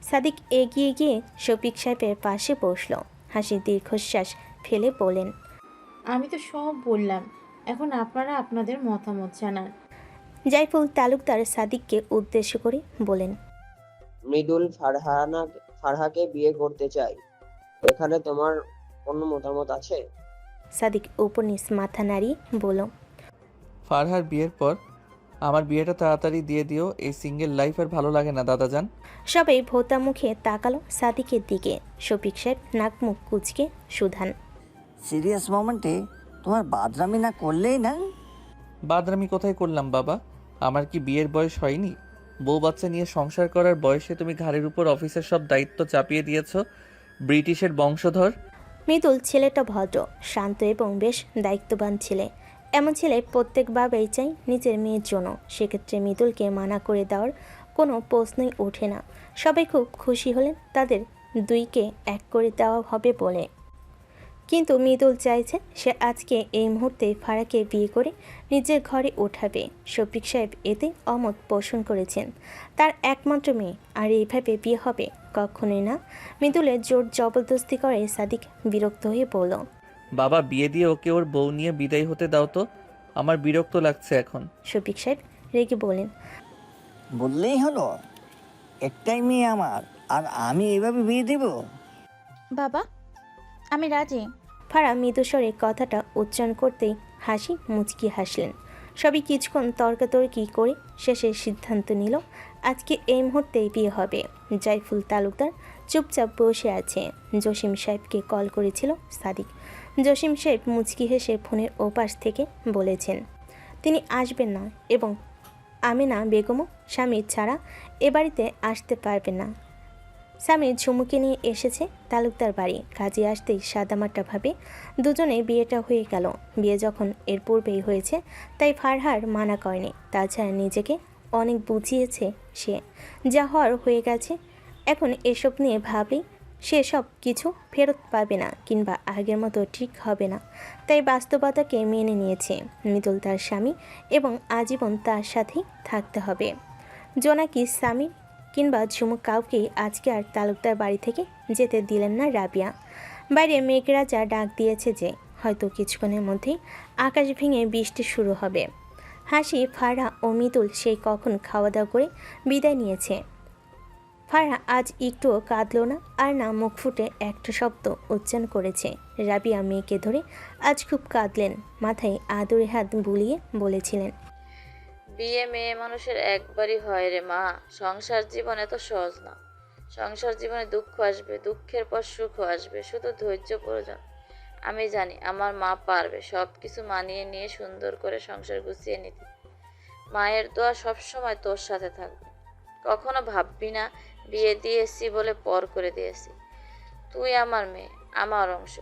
সাদিক এগিয়ে গিয়ে শফিক সাহেবের পাশে বসল। হাসি দীর্ঘশ্বাস ফেলে বলেন, আমি তো সব বললাম, এখন আপনারা আপনাদের মতামত জানান। জাইফুল তালুকদার সাদিককে উদ্দেশ্য করে বলেন, মৃদুল ফারহাকে বিয়ে করতে চাই। এখানে তোমার কোনো মতামত আছে? সাদিক উপনিস মাথা নাড়িয়ে বলল, ফারহার বিয়ের পর আমার বিয়েটা তাড়াতাড়ি দিয়ে দিও। এই সিঙ্গেল লাইফ আর ভালো লাগে না দাদাজান। সবাই ভোতা মুখে তাকালো সাদিকের দিকে। শফিক সাহেব নাক মুখ কুচকে সুধান, সিরিয়াস মোমেন্টে তোমার বাদরামি না করলেই না। বাদরামি কোথায় করলাম বাবা? আমার কি বিয়ের বয়স হয়নি? বউ বাচ্চা নিয়ে সংসার করার বয়সে তুমি ঘাড়ের উপর অফিসের সব দায়িত্ব চাপিয়ে দিয়েছো ব্রিটিশের বংশধর। মৃদুল ছেলেটা ভদ্র, শান্ত এবং বেশ দায়িত্ববান ছেলে। এমন ছেলে প্রত্যেক বাবাই চাই নিজের মেয়ের জন্য। সেক্ষেত্রে মৃদুলকে মানা করে দেওয়ার কোনো প্রশ্নই ওঠে না। সবাই খুব খুশি হলেন তাদের দুইকে এক করে দেওয়া হবে বলে। কিন্তু মৃদুল চাইছে সে আজকে এই মুহূর্তে ফারাকে বিয়ে করে নিজের ঘরে ওঠাবে। শফিক সাহেব এতে অমত পোষণ করেছেন। তার একমাত্র মেয়ে, আর এইভাবে বিয়ে হবে কখনোই না। মৃদুলের জোর জবরদস্তি করে সাদিক বিরক্ত হয়ে বলল, বাবা বিয়ে দিয়ে ওকে ওর বউ নিয়ে বিদায় হতে দাও তো, আমার বিরক্ত লাগছে এখন। শফিক সাহেব রেগে বলেন, বললেই হলো, একটাই মেয়ে আমার, আর আমি এভাবে বিয়ে দেব? বাবা আমি রাজি। ফারা মৃদুস্বরে কথাটা উচ্চারণ করতেই হাসি মুচকি হাসলেন। সবই কিছুক্ষণ তর্কাতর্কি করে শেষে সিদ্ধান্ত নিল আজকে এই মুহূর্তেই বিয়ে হবে। জাইফুল তালুকদার চুপচাপ বসে আছে। জসিম সাহেবকে কল করেছিল সাদিক। জসিম সাহেব মুচকি হেসে ফোনের ওপাশ থেকে বলেছেন তিনি আসবেন না এবং আমিনা বেগমও স্বামী ছাড়া এ বাড়িতে আসতে পারবেন না। স্বামী ঝুমুকে নিয়ে এসেছে তালুকদার বাড়ি। কাজে আসতেই সাদামাটাভাবে দুজনে বিয়েটা হয়ে গেল। বিয়ে যখন এর পূর্বেই হয়েছে তাই ফারহার মানা করেনি। তাছাড়া নিজেকে অনেক বুঝিয়েছে সে, যা হওয়ার হয়ে গেছে। এখন এসব নিয়ে ভাবলেই সে সব কিছু ফেরত পাবে না কিংবা আগের মতো ঠিক হবে না। তাই বাস্তবতাকে মেনে নিয়েছে। মৃদুল তার স্বামী এবং আজীবন তার সাথেই থাকতে হবে। জোনাকি স্বামী কিংবা ঝুমুক কাউকেই আজকে আর তালুকদার বাড়ি থেকে যেতে দিলেন না রাবিয়া। বাইরে মেঘরাজা ডাক দিয়েছে যে হয়তো কিছুক্ষণের মধ্যেই আকাশ ভেঙে বৃষ্টি শুরু হবে। হাসি ফারহা ও মৃদুল সেই কখন খাওয়া দাওয়া করে বিদায় নিয়েছে। ফারহা আজ একটুও কাঁদল না, আর না মুখ ফুটে একটা শব্দ উচ্চারণ করেছে। রাবিয়া মেয়েকে ধরে আজ খুব কাঁদলেন। মাথায় আদরে হাত বুলিয়ে বলেছিলেন, বিয়ে মেয়ে মানুষের একবারই হয় রে মা। সংসার জীবন এত সহজ না। সংসার জীবনে দুঃখ আসবে, দুঃখের পর সুখও আসবে, শুধু ধৈর্য প্রয়োজন। আমি জানি আমার মা পারবে সব কিছু মানিয়ে নিয়ে সুন্দর করে সংসার গুছিয়ে নিতে। মায়ের দোয়া সবসময় তোর সাথে থাকবে। কখনো ভাববি না বিয়ে দিয়েছি বলে পর করে দিয়েছি। তুই আমার মেয়ে, আমার অংশ।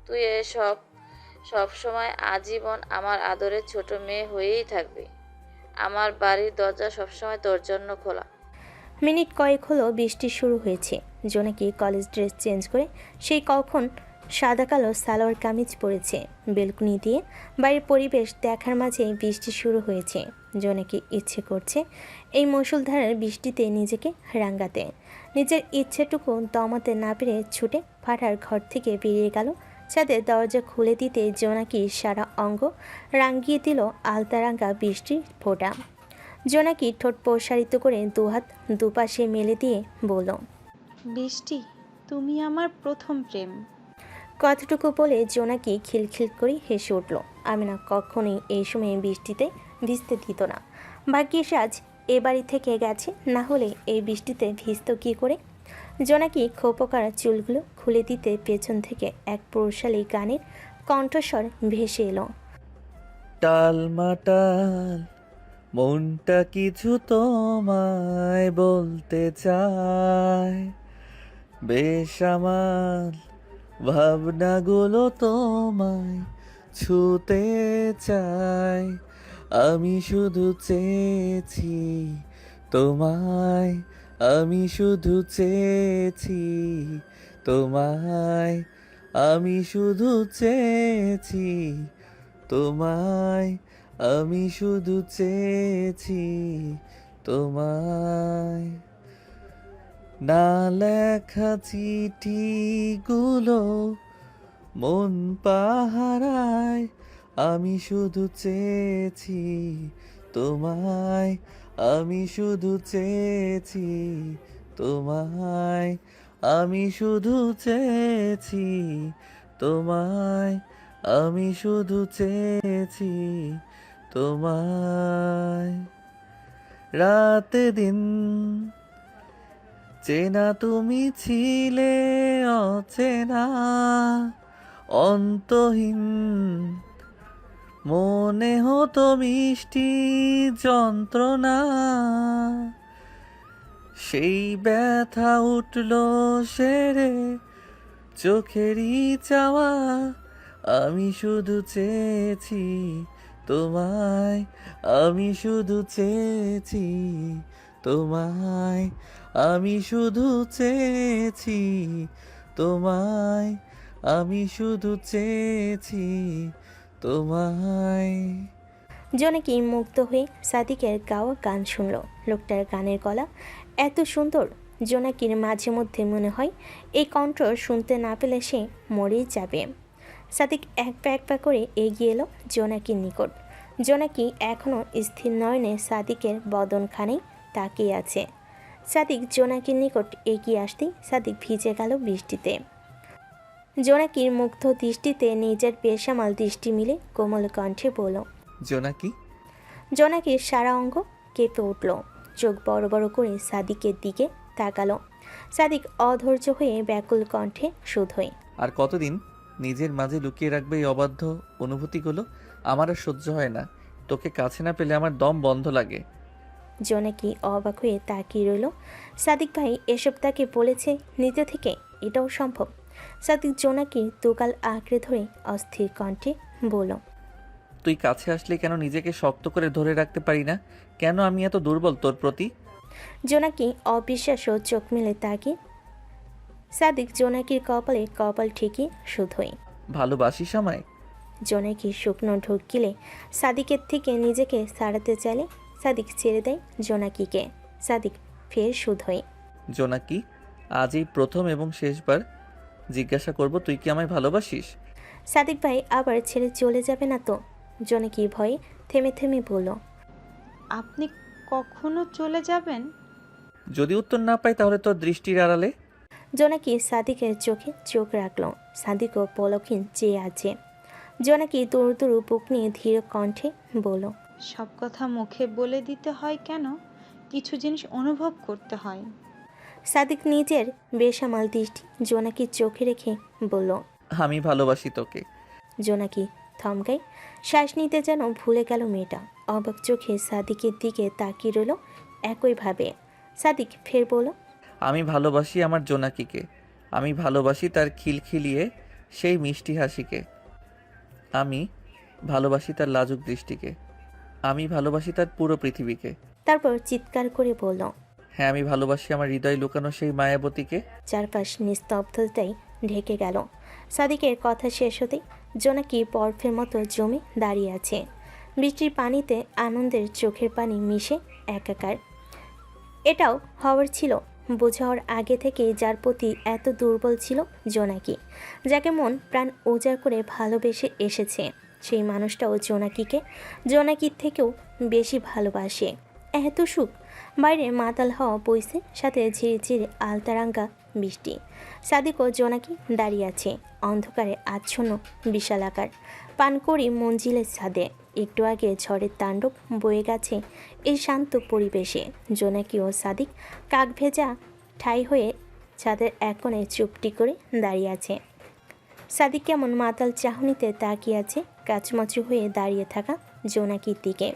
তুই এসব সব সময় আজীবন আমার আদরের ছোট মেয়ে হয়েই থাকবি। আমার বাড়ির দরজা সবসময় তোর জন্য খোলা। মিনিট কয়েক হলো বৃষ্টি শুরু হয়েছে। জোনাকি কলেজ ড্রেস চেঞ্জ করে সেই কখন সাদা কালো সালোয়ার কামিজ পরেছে। বেলকুনি দিয়ে বাইরের পরিবেশ দেখার মাঝেই বৃষ্টি শুরু হয়েছে। জোনাকি ইচ্ছে করছে এই মুষলধারার বৃষ্টিতে নিজেকে রাঙ্গাতে। নিজের ইচ্ছেটুকু দমাতে না পেরে ছুটে ফাটার ঘর থেকে বেরিয়ে গেল। ছাদের দরজা খুলে দিতে জোনাকি সারা অঙ্গ রাঙিয়ে দিল আলতারাঙ্গা বৃষ্টির ফোঁটা। জোনাকি ঠোঁট প্রসারিত করে দুহাত দুপাশে মেলে দিয়ে বলল, বৃষ্টি, তুমি আমার প্রথম প্রেম। কথাটুকু বলে জোনাকি খিলখিল করে হেসে উঠল। আমিনা কখনোই এই সময়ে বৃষ্টিতে ভিজতে দিত না। ভাগ্যিস আজ এ বাড়ি থেকে গেছে, না হলে এই বৃষ্টিতে ভিজত কী করে। জোনাকি খোপকার চুলগুলো খুলে দিতে পেছন থেকে এক প্রৌশালী গানের কণ্ঠস্বর ভেসে এলো, টালমাটাল মনটা কিছু তোমায় বলতে চায়, বেসামাল ভাবনাগুলো তোমায় ছুতে চায়। আমি শুধু চেয়েছি তোমায়, আমি শুধু চেয়েছি তোমায়, আমি শুধু চেয়েছি তোমায়, আমি শুধু চেয়েছি তোমায়। না লেখা চিঠিগুলো মন পাহারায়, আমি শুধু চেয়েছি তোমায়, আমি শুধু চেয়েছি তোমায়, আমি শুধু চেয়েছি তোমায়, আমি শুধু চেয়েছি তোমায়। রাত দিন চেনা তুমি ছিলে অচেনা, অন্তহীন মনে হতো মিষ্টি যন্ত্রণা। সেই ব্যথা উঠল সেরে চোখেরই চাওয়া, আমি শুধু চেয়েছি তোমায়, আমি শুধু চেয়েছি তোমায়, আমি শুধু চেয়েছি তোমায়, আমি শুধু চেয়েছি তোমায়। জোনাকি মুগ্ধ হয়ে সাদিকের গাওয়া গান শুনল। লোকটার গানের গলা এত সুন্দর, জোনাকির মাঝে মধ্যে মনে হয় এই কণ্ঠ শুনতে না পেলে সে মরেই যাবে। সাদিক এক পা করে এগিয়ে এলো জোনাকির নিকট। জোনাকি এখনও স্থির নয়নে সাদিকের বদনখানেই তাকিয়ে আছে। সাদিক জোনাকির নিকট এগিয়ে আসতেই সাদিক ভিজে গেল বৃষ্টিতে। জোনাকির মুগ্ধ দৃষ্টিতে নিজের বেসামাল দৃষ্টি মিলে কোমল কণ্ঠে বলল, জোনাকি। জোনাকির সারা অঙ্গ কেঁপে উঠল। চোখ বড় বড় করে সাদিকের দিকে তাকালো। সাদিক অধৈর্য হয়ে ব্যাকুল কণ্ঠে শুধোয়, আর কতদিন নিজের মাঝে লুকিয়ে রাখবে এই অবাধ্য অনুভূতিগুলো? আমার আর সহ্য হয় না, তোকে কাছে না পেলে আমার দম বন্ধ লাগে। জোনাকি অবাক হয়ে তাকিয়ে রইল। সাদিক ভাই এসব তাকে বলেছে নিজে থেকে? এটাও সম্ভব? সাদিক জোনাকির দুগাল আঁকড়ে ধরে অস্থির কণ্ঠে বলল, তুই কাছে আসলে কেন নিজেকে শক্ত করে ধরে রাখতে পারি না? কেন আমি এত দুর্বল তোর প্রতি? জোনাকি অবিশ্বাস্য চোখ মেলে তাকিয়ে সাদিক জোনাকির কপালে কপাল ঠেকিয়ে শুধোয়, ভালোবাসিস আমায়? জোনাকি শুকনো ঢোক গিলে সাদিকের থেকে নিজেকে ছাড়াতে চাইলে সাদিক ছেড়ে দেয় জোনাকিকে। সাদিক ফের শুধোয়, জোনাকি, আজ এই প্রথম এবং শেষবার জিজ্ঞাসা করব, তুই কি আমায় ভালোবাসিস? সাদিক ভাই আবার ছেড়ে চলে যাবে না তো? জোনাকি ভয়ে থেমে থেমে বলল, আপনি কখনো চলে যাবেন? যদি উত্তর না পাই তাহলে তোর দৃষ্টির আড়ালে। জোনাকি সাদিকের চোখে চোখ রাখল। সাদিকও পলকহীন চেয়ে আছে। জোনাকি তরু তরু বুক নিয়ে ধীর কণ্ঠে বলল, সব কথা মুখে বলে দিতে হয় কেন? কিছু জিনিস অনুভব করতে হয়। সাদিক নিজের বেসামাল দৃষ্টি জোনাকির চোখে রেখে বলল, আমি ভালোবাসি তোকে। জোনাকি থমকায়। শ্বাস নিতে যেন ভুলে গেল মেয়েটা। অবাক চোখে সাদিকের দিকে তাকিয়ে রইল একইভাবে। সাদিক ফের বলল, আমি ভালোবাসি আমার জোনাকিকে। আমি ভালোবাসি তার খিলখিলিয়ে সেই মিষ্টি হাসিকে। আমি ভালোবাসি তার লাজুক দৃষ্টিকে। আমি ভালোবাসি তার পুরো পৃথিবীকে। তারপর চিৎকার করে বলল, হ্যাঁ, আমি ভালোবাসি আমার হৃদয় লুকানো সেই মায়াবতীকে। চারপাশ নিস্তব্ধতাই ঢেকে গেল। সাদিকের কথা শেষ হতেই জোনাকি বরফের মতো জমে দাঁড়িয়ে আছে। বৃষ্টির পানিতে আনন্দের চোখের পানি মিশে একাকার। এটাও হওয়ার ছিল বোঝাওয়ার আগে থেকে যার প্রতি এত দুর্বল ছিল জোনাকি, যাকে মন প্রাণ উজাড় করে ভালোবেসে এসেছে, সেই মানুষটাও জোনাকিকে জোনাকির থেকেও বেশি ভালোবাসে। এত সুখ! বাইরে মাতাল হাওয়া বইছে, সাথে ঝিরে ঝিরে আলতারাঙ্গা বৃষ্টি। সাদিক ও জোনাকি দাঁড়িয়ে আছে অন্ধকারে আচ্ছন্ন বিশালাকার পানকড়ি মঞ্জিলের ছাদে। একটু আগে ঝড়ের তাণ্ডব বয়ে গেছে এই শান্ত পরিবেশে। জোনাকি ও সাদিক কাক ভেজা ঠাই হয়ে ছাদের এক কোণে চুপটি করে দাঁড়িয়ে আছে। সাদিক কেমন মাতাল চাহনিতে তাকিয়ে আছে কাচমাচু হয়ে দাঁড়িয়ে থাকা জোনাকির দিকে।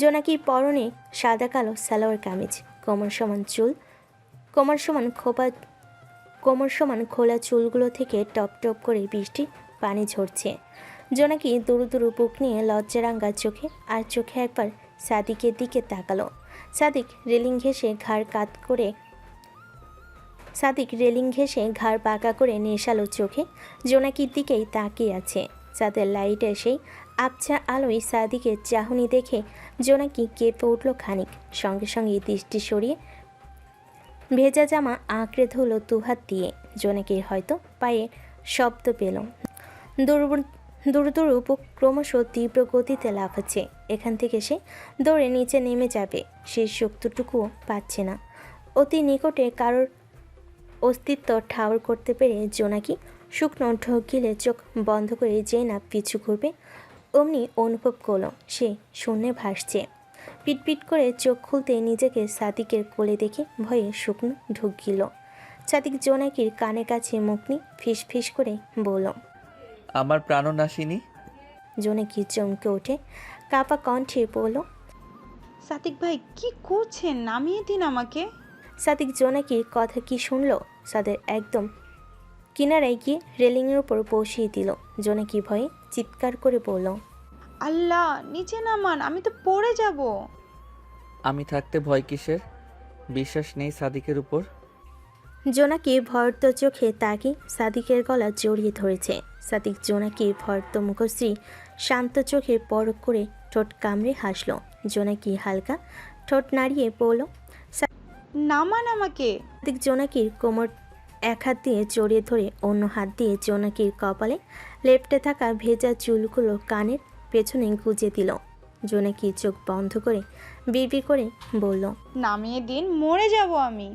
জোনাকির পরনে সাদা কালো সালোয়ার কামিজ, কোমর সমান খোলা চুলগুলো থেকে টপ টপ করে বৃষ্টির পানি ঝরছে। জোনাকি দুরু দুরু বুক নিয়ে লজ্জারাঙ্গা চোখে আর চোখে একবার সাদিকের দিকে তাকালো। সাদিক রেলিং ঘেঁষে ঘাড় বাঁকা করে নেশালো চোখে জোনাকির দিকেই তাকিয়ে আছে। চাঁদের লাইটে সেই আবছা আলোয় সাদিকের চাহনি দেখে জোনাকি কেঁপে উঠল খানিক। সঙ্গে সঙ্গে দৃষ্টি সরিয়ে ভেজা জামা আঁকড়ে ধরল দুহাত দিয়ে। জোনাকির হয়তো পায়ে শব্দ পেল। দূর বুক ক্রমশ তীব্র গতিতে লাফাচ্ছে। এখান থেকে সে দৌড়ে নিচে নেমে যাবে, সেই শক্তিটুকুও পাচ্ছে না। অতি নিকটে কারোর অস্তিত্ব ঠাউর করতে পেরে জোনাকি শুকনো ঢোক গিলে চোখ বন্ধ করে যেই না পিছু ঘুরবে, অমনি অনুভব করল সে শূন্যে ভাসছে। পিটপিট করে চোখ খুলতে নিজেকে সাদিকের কোলে দেখে ভয়ে শুকনো ঢোক গিল। সাদিক জোনাকির কানে কাছে মুখ নিয়ে ফিস ফিস করে বলল, আমার প্রাণনাশিনী। জোনাকি চমকে ওঠে, কাপা কণ্ঠে বলল, সাদিক ভাই কি করছেন? নামিয়ে দিন আমাকে। সাদিক জোনাকির কথা কি শুনলো? সাদের একদম কিনারায় গিয়ে রেলিংয়ের উপর বসিয়ে দিল। জোনাকি ভয়ে চিৎকার করে বলল, আল্লাহ, নিচে নামান, আমি তো পড়ে যাব। আমি থাকতে ভয় কিসের? বিশ্বাস নেই সাদিকের উপর? জোনাকি ভয়ত চোখে তাকে সাদিকের গলা জড়িয়ে ধরেছে। সাদিক জোনাকি ভয়ত মুখশ্রী শান্ত চোখে পরখ করে ঠোঁট কামড়ে হাসল। জোনাকি হালকা ঠোঁট নাড়িয়ে বলল, নামান আমাকে। সাদিক জোনাকির কোমর এক হাত দিয়ে জড়িয়ে ধরে অন্য হাত দিয়ে জোনাকির কপালে লেপ্টে থাকা ভেজা চুলগুলো কানের পেছনে গুজে দিল। জোনাকি চোখ বন্ধ করে বিড়বিড় করে বলল, নামিয়ে দিন, মরে যাব আমি।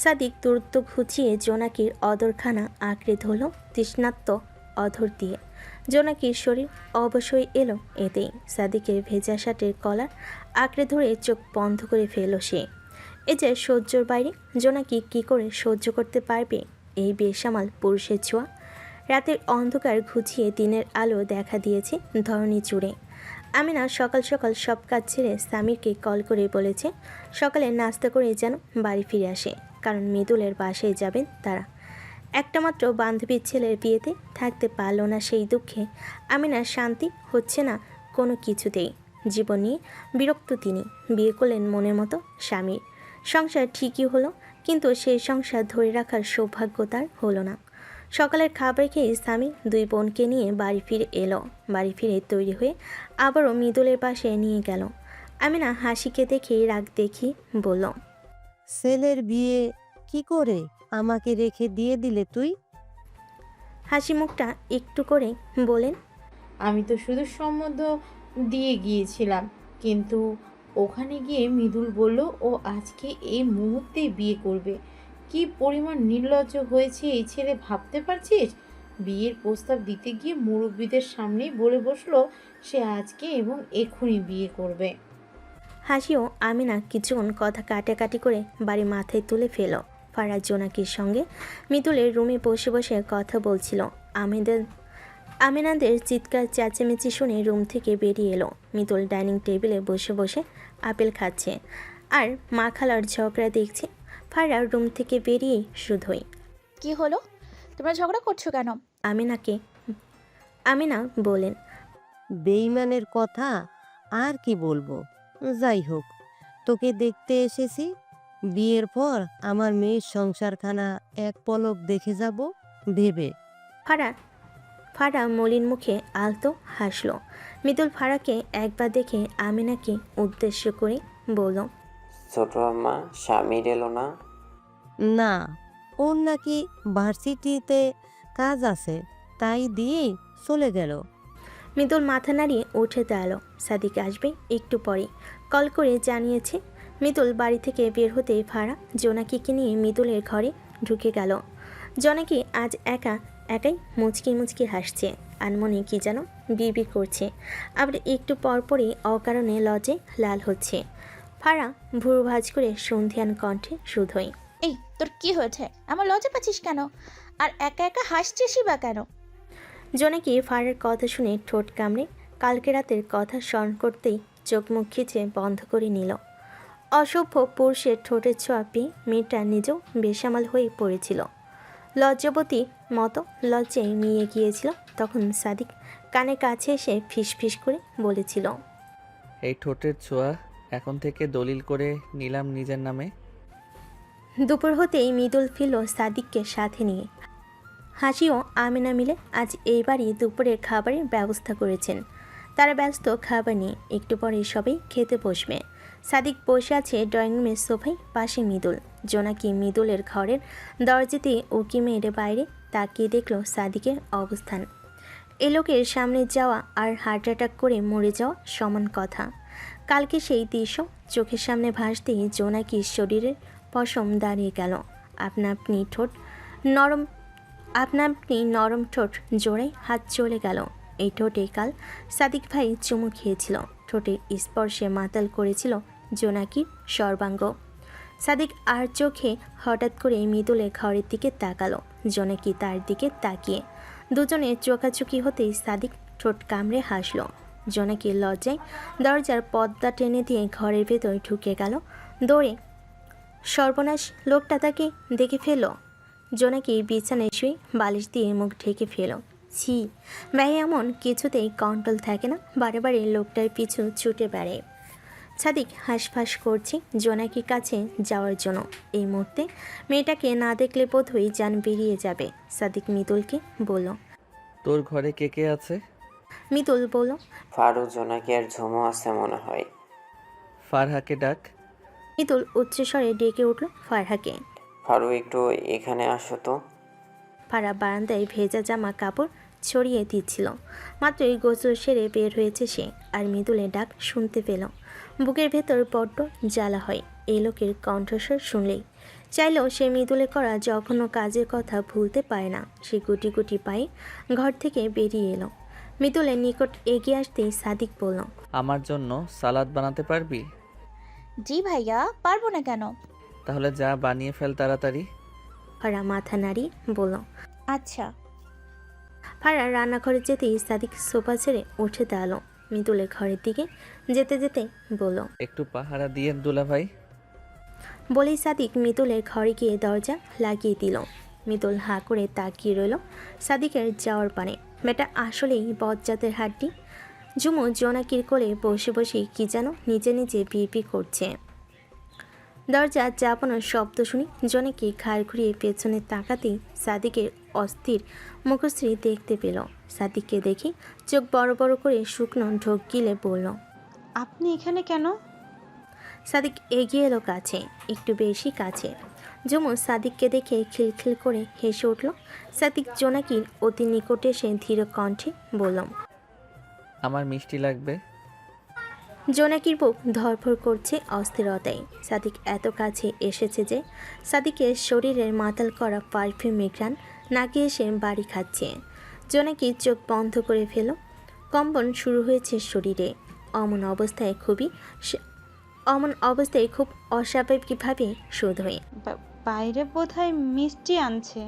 সাদিক দ্রুত ঘুচিয়ে জোনাকির অদরখানা আঁকড়ে ধরল তৃষ্ণাত্ম অধর দিয়ে। জোনাকির শরীর অবশ্যই এলো এতেই। সাদিকের ভেজা শার্টের কলার আঁকড়ে ধরে চোখ বন্ধ করে ফেলল সে। এ যে সহ্যর বাইরে। জোনাকি কি করে সহ্য করতে পারবে এই বেসামাল পুরুষের ছোঁয়া? রাতের অন্ধকার ঘুচিয়ে দিনের আলো দেখা দিয়েছে ধরণী জুড়ে। আমিনা সকাল সকাল সব কাজ ছেড়ে সামিরকে কল করে বলেছে সকালে নাস্তা করে যেন বাড়ি ফিরে আসে, কারণ মৃদুলের বাসায় যাবেন তারা। একটা মাত্র বান্ধবীর ছেলের বিয়েতে থাকতে পারল না সেই দুঃখে আমিনার শান্তি হচ্ছে না কোনো কিছুতেই। জীবন নিয়ে বিরক্ত তিনি। বিয়ে করলেন মনের মতো স্বামীর। সংসার ঠিকই হলো, কিন্তু সেই সংসার ধরে রাখার সৌভাগ্য তার হলো না। সকালের খাবার খেয়ে স্বামী দুই বোনকে নিয়ে বাড়ি ফিরে এলো। বাড়ি ফিরে তৈরি হয়ে আবারও মৃদুলের পাশে নিয়ে গেল। আমিনা হাসিকে দেখে রাগ দেখি বলল, ছেলের বিয়ে কি করে আমাকে রেখে দিয়ে দিলে তুই? হাসি মুখটা একটু করে বলেন, আমি তো শুধু সম্বন্ধ দিয়ে গিয়েছিলাম, কিন্তু ওখানে গিয়ে মৃদুল বলল ও আজকে এই মুহূর্তে বিয়ে করবে। কি পরিমাণ নির্লজ্জ হয়েছে এই ছেলে, ভাবতে পারছিস? বিয়ের প্রস্তাব দিতে গিয়ে মুরব্বীদের সামনেই বলে বসলো সে আজকে এবং এক্ষুনি বিয়ে করবে। হাসিও আমিনা কিছুক্ষণ কথা কাটাকাটি করে বাড়ি মাথায় তুলে ফেলো। ফারাজ জোনাকির সঙ্গে মৃদুলের রুমে বসে বসে কথা বলছিল। আমিনাদের চিৎকার চেঁচামেচি শুনে রুম থেকে বেরিয়ে এলো। মৃদুল ডাইনিং টেবিলে বসে বসে আপেল খাচ্ছে আর মা খালার ঝগড়া দেখছে। ফারা রুম থেকে বেরিয়ে শুধুই, কি হলো? তোমরা ঝগড়া করছো কেন? আমিনা বলেন, বেইমানের কথা আর কি বলবো। যাই হোক, তোকে দেখতে এসেছি। বিয়ের পর আমার মেয়ের সংসারখানা এক পলক দেখে যাব ভেবে। ফারা মলিন মুখে আলতো হাসলো। মৃদুল ফারাকে একবার দেখে আমিনাকে উদ্দেশ্য করে বলল, ছোট আম্মা, স্বামীর এলো না? না, ওর নাকি ভার্সিটিতে কাজ আছে, তাই দিয়েই চলে গেল। মৃদুল মাথা নাড়িয়ে উঠে দাঁড়ালো। সাদিক আসবে একটু পরে, কল করে জানিয়েছে। মৃদুল বাড়ি থেকে বের হতেই ফারা জোনাকিকে নিয়ে মৃদুলের ঘরে ঢুকে গেল। জোনাকি আজ একাই মুচকি মুচকি হাসছে। আনমনে কি যেন বিড়বিড় করছে, আবার একটু পরপরই অকারণে লজ্জে লাল হচ্ছে। ফারা ভুরু ভাঁজ করে সন্ধিয়ান কণ্ঠে শুধোই, এই তোর কি হয়েছে? আমার লজ্জা পাচ্ছিস কেন? আর একা একা হাসছিসই বা কেন? জোনাকি ফারার কথা শুনে ঠোঁট কামড়ে কালকে রাতের কথা স্মরণ করতেই চোখ মুখ খিচে বন্ধ করে নিল। অসভ্য পুরুষের ঠোঁটের ছোঁয়া পেয়ে মেয়েটা নিজেও বেসামাল হয়ে পড়েছিল। লজ্জাবতী মতো লজ্জায় মিয়ে গিয়েছিল। তখন সাদিক কানে কাছে এসে ফিসফিস করে বলেছিল, এই ঠোঁটের ছোঁয়া এখন থেকে দলিল করে নিলাম নিজের নামে। দুপুর হতেই মৃদুল ফিরল সাদিককে সাথে নিয়ে। হাসিও আমিনা মিলে আজ এইবারই দুপুরের খাবারের ব্যবস্থা করেছেন। তারা ব্যস্ত খাবার নিয়ে। একটু পরে সবাই খেতে বসবে। সাদিক বসে আছে ড্রয়িং রুমের সোফায়, পাশে মৃদুল। জোনাকি মৃদুলের ঘরের দরজাতে উকি মেরে বাইরে তাকিয়ে দেখল সাদিকের অবস্থান। এ লোকের সামনে যাওয়া আর হার্ট অ্যাটাক করে মরে যাওয়া সমান কথা। কালকে সেই দৃশ্য চোখের সামনে ভাসতেই জোনাকির শরীরের পশম দাঁড়িয়ে গেল। আপনা আপনি নরম ঠোঁট জোড়ায় হাত চলে গেল। এই ঠোঁটে কাল সাদিক ভাই চুমু খেয়েছিল। ঠোঁটের স্পর্শে মাতাল করেছিল জোনাকির সর্বাঙ্গ। সাদিক আর চোখে হঠাৎ করে মৃদুলের ঘরের দিকে তাকালো। জোনাকি তার দিকে তাকিয়ে দুজনে চোখাচোখি হতেই সাদিক ঠোঁট কামড়ে হাসল। জোনাকি লজ্জায় দরজার পর্দা টেনে দিয়ে ঘরের ভেতর ঢুকে গেল দৌড়ে। সর্বনাশ, লোকটা তাকে দেখে ফেলো। জোনাকি বিছানায় শুয়ে বালিশ দিয়ে মুখ ঢেকে ফেলো। ছি, ভাই এমন কিছুতেই কন্ট্রোল থাকে না, বারে বারে লোকটার পিছু ছুটে বেড়ায়। সাদিক হাঁসফাঁস করছে জোনাকির কাছে যাওয়ার জন্য। এই মুহূর্তে মেয়েটাকে না দেখলে বোধহয় জান বেরিয়ে যাবে। সাদিক মিতুলকে বলল। তোর ঘরে কে কে আছে? মিতুল বলল। ফারু, জোনাকি আর ঝুমু আছে মনে হয়। ফারহাকে ডাক। মিতুল উচ্চস্বরে ডেকে উঠল ফারহাকে। ফারু, একটু এখানে আসো তো। ফারহা বারান্দায় ভেজা জামা কাপড় ছড়িয়ে দিচ্ছিল। মাত্রই গোসল সেরে বের হয়েছে সে, আর মৃদুলের ডাক শুনতে পেল। বুকের ভেতর বড্ড জ্বালা হয় এই লোকের কণ্ঠস্বর শুনলেই। চাইলেও সে মৃদুলে করা জঘন্য কাজের কথা ভুলতে পারে না। সে গুটি গুটি পায়ে ঘর থেকে বেরিয়ে এলো। মৃদুলের নিকট এগিয়ে আসতেই সাদিক বলল। আমার জন্য সালাদ বানাতে পারবি? জি ভাইয়া, পারবো না কেন? তাহলে যা, বানিয়ে ফেল তাড়াতাড়ি। ফারহা মাথা নাড়িয়ে বলল। আচ্ছা। ফারহা রান্নাঘরে যেতেই সাদিক সোফা ছেড়ে উঠে দাঁড়ালো। মৃদুলের ঘরের দিকে যেতে যেতে বলল। একটু পাহারা দিয়ে দুলা ভাই। বলেই সাদিক মৃদুলের ঘরে গিয়ে দরজা লাগিয়ে দিল। মৃদুল হাঁ করে তাকিয়ে রইল সাদিকের যাওয়ার পানে। মেয়েটা আসলেই বজ্জাতের হাড্ডি। ঝুমু জোনাকির কোলে বসে বসে কি যেন নিজে নিজে বিড়বি করছে। দরজা চাপানোর শব্দ শুনে জোনাকি ঘাড় ঘুরিয়ে পেছনে তাকাতেই সাদিকের অস্থির মুখশ্রী দেখতে পেল। সাদিককে দেখে চোখ বড় বড় করে শুকনো ঢোক গিলে বলল। আপনি এখানে কেন? সাদিক এগিয়ে এলো কাছে, একটু বেশি কাছে। ঝুমু সাদিককে দেখে খিলখিল করে হেসে উঠল। সাদিক জোনাকির অতি নিকটে এসে ধীর কণ্ঠে বলল। আমার মিষ্টি লাগবে। জোনাকির বুক ধরফর করছে অস্থিরতায়। সাদিক এত কাছে এসেছে যে সাদিকের শরীরের মাতাল করা পারফিউম ঘ্রাণ নাকে এসে বাড়ি খাচ্ছে। জোনাকি চোখ বন্ধ করে ফেল। কম্পন শুরু হয়েছে শরীরে। অমন অবস্থায় খুব অস্বাভাবিকভাবে শোধ হয়ে বাইরে বোধহয় মিষ্টি আনছে।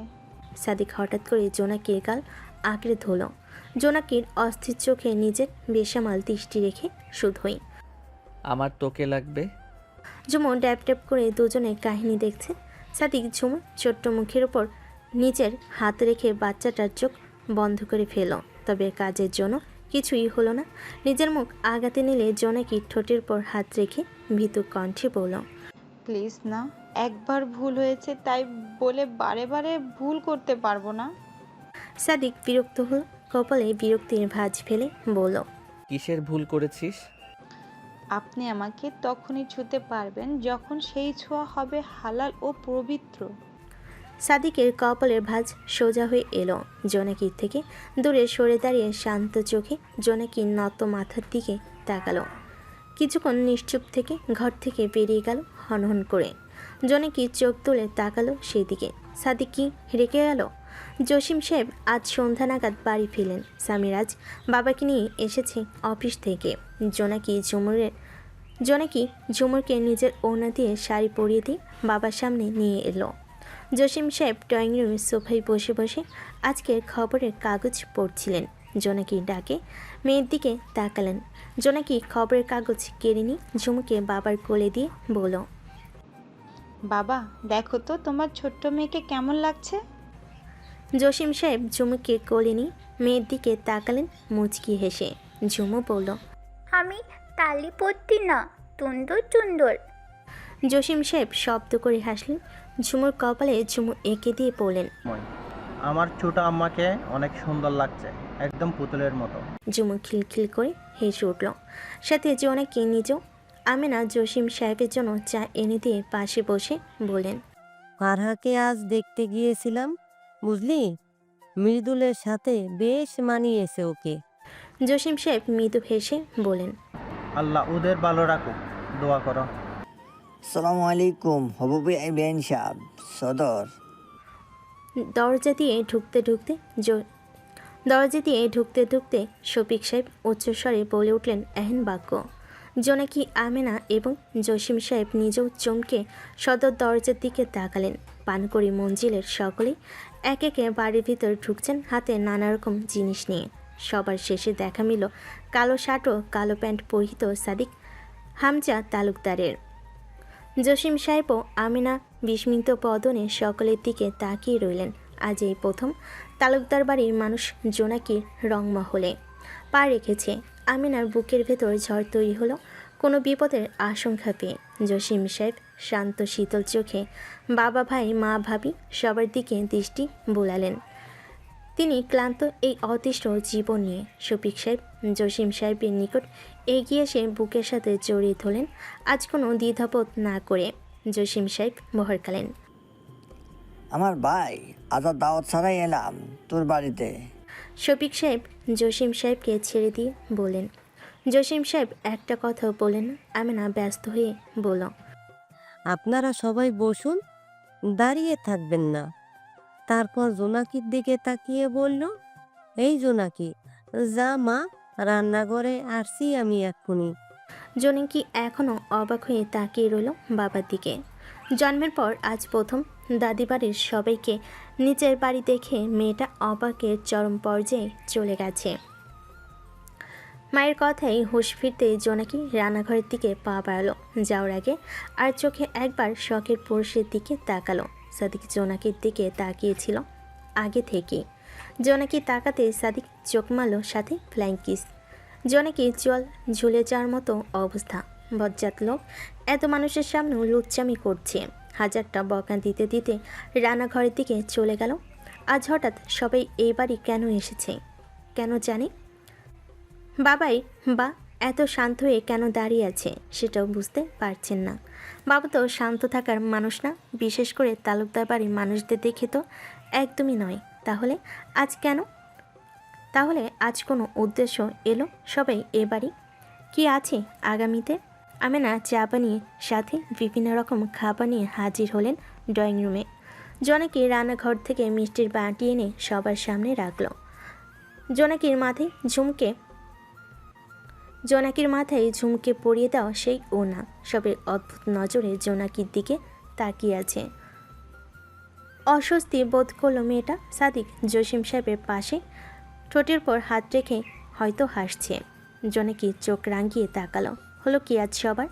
সাদিক হঠাৎ করে জোনাকির গাল আঁকড়ে ধরল। জোনাকির অস্থির চোখে নিজের বেসামাল দৃষ্টি রেখে শোধ হই। আমার তোকে লাগবে। ঝুমু ড্যাপ ড্যাপ করে দুজনে কাহিনী দেখছে। সাদিক ঝুমুর ছোট্ট মুখের ওপর নিজের হাত রেখে বাচ্চাটার চোখ বন্ধ করে ফেল। তবে কাজের জন্য কিছুই হলো না। নিজের মুখ আগাতে নিলে জোনাকি ঠোঁটের পর হাত রেখে ভীতু কণ্ঠে বলল। প্লিজ না, একবার ভুল হয়েছে তাই বলে বারে বারে ভুল করতে পারবো না। সাদিক বিরক্ত হল। কপালে বিরক্তির ভাঁজ ফেলে বলল। কিসের ভুল করেছিস? আপনি আমাকে তখনই ছুঁতে পারবেন যখন সেই ছোঁয়া হবে হালাল ও পবিত্র। সাদিকের কপালের ভাঁজ সোজা হয়ে এলো। জোনাকির থেকে দূরে সরে দাঁড়িয়ে শান্ত চোখে জোনাকির নত মাথার দিকে তাকালো। কিছুক্ষণ নিশ্চুপ থেকে ঘর থেকে বেরিয়ে গেল হনহন করে। জোনাকি চোখ তুলে তাকালো সেই দিকে। সাদিক কি রেখে গেল? জসিম সাহেব আজ সন্ধ্যা নাগাদ বাড়ি ফিরলেন। স্বামীর আজ বাবাকে নিয়ে এসেছে অফিস থেকে। জোনাকি ঝুমুরকে নিজের ওড়না দিয়ে শাড়ি পরিয়ে দিয়ে বাবার সামনে নিয়ে এলো। জসিম সাহেব ড্রয়িং রুমের সোফায় বসে বসে আজকের খবরের কাগজ পড়ছিলেন। জোনাকির ডাকে মেয়ের দিকে তাকালেন। জোনাকি খবরের কাগজ কেড়ে নিয়ে ঝুমুকে বাবার কোলে দিয়ে বলল। বাবা, দেখো তো তোমার ছোট্ট মেয়েকে কেমন লাগছে। জসিম সাহেব ঝুমুকে কোলে নিয়ে মেয়ের দিকে তাকালেন মুচকি হেসে। ঝুমু বলল। আমি তালি পড়তি না, তুন্দর তুন্দর। জসিম সাহেব শব্দ করে হাসলেন। ঝুমুর কপালে ঝুমু এঁকে দিয়ে বললেন। আমার ছোট আম্মাকে অনেক সুন্দর লাগছে, একদম পুতুলের মতো। ঝুমু খিলখিল করে হেসে উঠল। সাথে জোনাকি নিজেও। আমেনা জসিম সাহেবের জন্য চা এনে দিয়ে পাশে বসে বলেন। ফারহাকে আজ দেখতে গিয়েছিলাম, বুঝলি, মৃদুলের সাথে বেশ মানিয়েছে ওকে। জসিম সাহেব মৃদু হেসে বলেন। আল্লাহ ওদের ভালো রাখুক, দোয়া করো। সালামু আলাইকুম হবুবি বেন সাহেব সদর। দরজা দিয়ে ঢুকতে ঢুকতে শফিক সাহেব উচ্চস্বরে বলে উঠলেন এহেন বাক্য। জোনাকি, আমেনা এবং জসিম সাহেব নিজেও চমকে সদর দরজার দিকে তাকালেন। পানকড়ি মঞ্জিলের সকলেই এক একে বাড়ির ভিতর ঢুকছেন হাতে নানা রকম জিনিস নিয়ে। সবার শেষে দেখা মিল কালো শার্ট ও কালো প্যান্ট পরিহিত সাদিক হামজা তালুকদারের। জসিম সাহেব ও আমিনা বিস্মিত বদনে সকলের দিকে তাকিয়ে রইলেন। আজ এই প্রথম তালুকদার বাড়ির মানুষ জোনাকির রংমহলে পা রেখেছে। আমিনার বুকের ভেতর ঝড় তৈরি হলো কোনো বিপদের আশঙ্কা পেয়ে। জসিম সাহেব শান্ত শীতল চোখে বাবা ভাই মা ভাবি সবার দিকে দৃষ্টি বোলালেন। তিনি ক্লান্ত এই অতিষ্ঠ জীবন নিয়ে। শফিক সাহেব জসিম সাহেবের নিকট এগিয়ে এসে বুকের সাথে জড়িয়ে ধরলেন। আজ কোনো দ্বিধাবোধ না করে জসিম সাহেব ভরকালেন, আমার ভাই আজ আর দাওয়াত ছাড়াই এলাম তোর বাড়িতে। শফিক সাহেব জসিম সাহেবকে ছেড়ে দিয়ে বলেন। জসিম সাহেব একটা কথাও বলেন না। আমিনা ব্যস্ত হয়ে বলল, আপনারা সবাই বসুন, দাঁড়িয়ে থাকবেন না। তারপর জোনাকির দিকে তাকিয়ে বলল, এই জোনাকি, যা মা, রান্নাঘরে আসছি আমি এক্ষুনি। জোনাকি এখনও অবাক হয়ে তাকিয়ে রইল বাবার দিকে। জন্মের পর আজ প্রথম দাদি বাড়ির সবাইকে নিচের বাড়ি দেখে মেয়েটা অবাকের চরম পর্যায়ে চলে গেছে। মায়ের কথাই হুঁশ ফিরতে জোনাকি রান্নাঘরের দিকে পা বাড়ালো। যাওয়ার আগে আর চোখে একবার শখের পুরুষের দিকে তাকালো। সাদিক জোনাকির দিকে তাকিয়েছিল আগে থেকে। জোনাকি তাকাতে সাদিক চোখ মারল, সাথে ফ্লাইং কিস। জোনাকি জল ঝুলে যাওয়ার মতো অবস্থা। বজ্জাত লোক এত মানুষের সামনেও লুচ্চামি করছে। হাজারটা বকা দিতে দিতে রান্নাঘরের দিকে চলে গেল। আজ হঠাৎ সবাই এই বাড়ি কেন এসেছে, কেন জানে? বাবাই বা এত শান্ত হয়ে কেন দাঁড়িয়ে আছে সেটাও বুঝতে পারছেন না। বাবা তো শান্ত থাকার মানুষ না, বিশেষ করে তালুকদার বাড়ির মানুষদের দেখে তো একদমই নয়। তাহলে আজ কেন? তাহলে আজ কোনো উদ্দেশ্য এলো সবাই এ বাড়ি? কি আছে আগামীতে? আমিনা চা বানিয়ে সাথে বিভিন্ন রকম খাবার নিয়ে হাজির হলেন ড্রয়িং রুমে। জোনাকি রান্নাঘর থেকে মিষ্টির বাটি এনে সবার সামনে রাখল। জোনাকির মাথায় ঝুমকে পরিয়ে দেওয়া সেই ওনা। সবাই অদ্ভুত নজরে জোনাকির দিকে তাকিয়ে আছে। অস্বস্তি বোধ করল মেয়েটা। সাদিক জসিম সাহেবের পাশে ঠোঁটের পর হাত রেখে হয়তো হাসছে। জোনাকি চোখ রাঙিয়ে তাকালো। হলো কি আজ সবার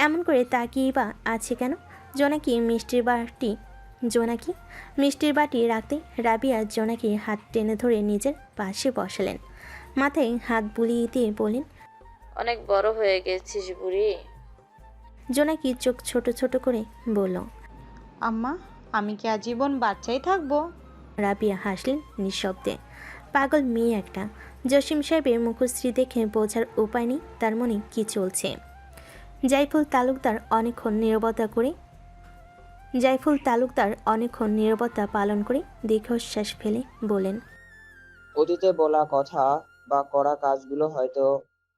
এমন করে তাকিয়ে বা আছে কেন? জোনাকি মিষ্টির বাটি রাখতে রাবিয়া জোনাকির হাত টেনে ধরে নিজের পাশে বসালেন। মাথায় হাত বুলিয়ে দিয়ে বলেন, অনেক বড় হয়ে গেছিস বুড়ি। জোনাকি চোখ ছোট ছোট করে বলল, আম্মা, আমি কি আজীবন বাচ্চাই থাকবো? রাবিয়া হাসলেন নিঃশব্দে। পাগল মেয়ে একটা। জসিম সাহেবের মুখশ্রী দেখে বোঝার উপায় নেই তার মনে কি চলছে। জাইফুল তালুকদার অনেকক্ষণ নীরবতা পালন করে দীর্ঘশ্বাস ফেলে বলেন, অতীতে বলা কথা বা করা কাজগুলো হয়তো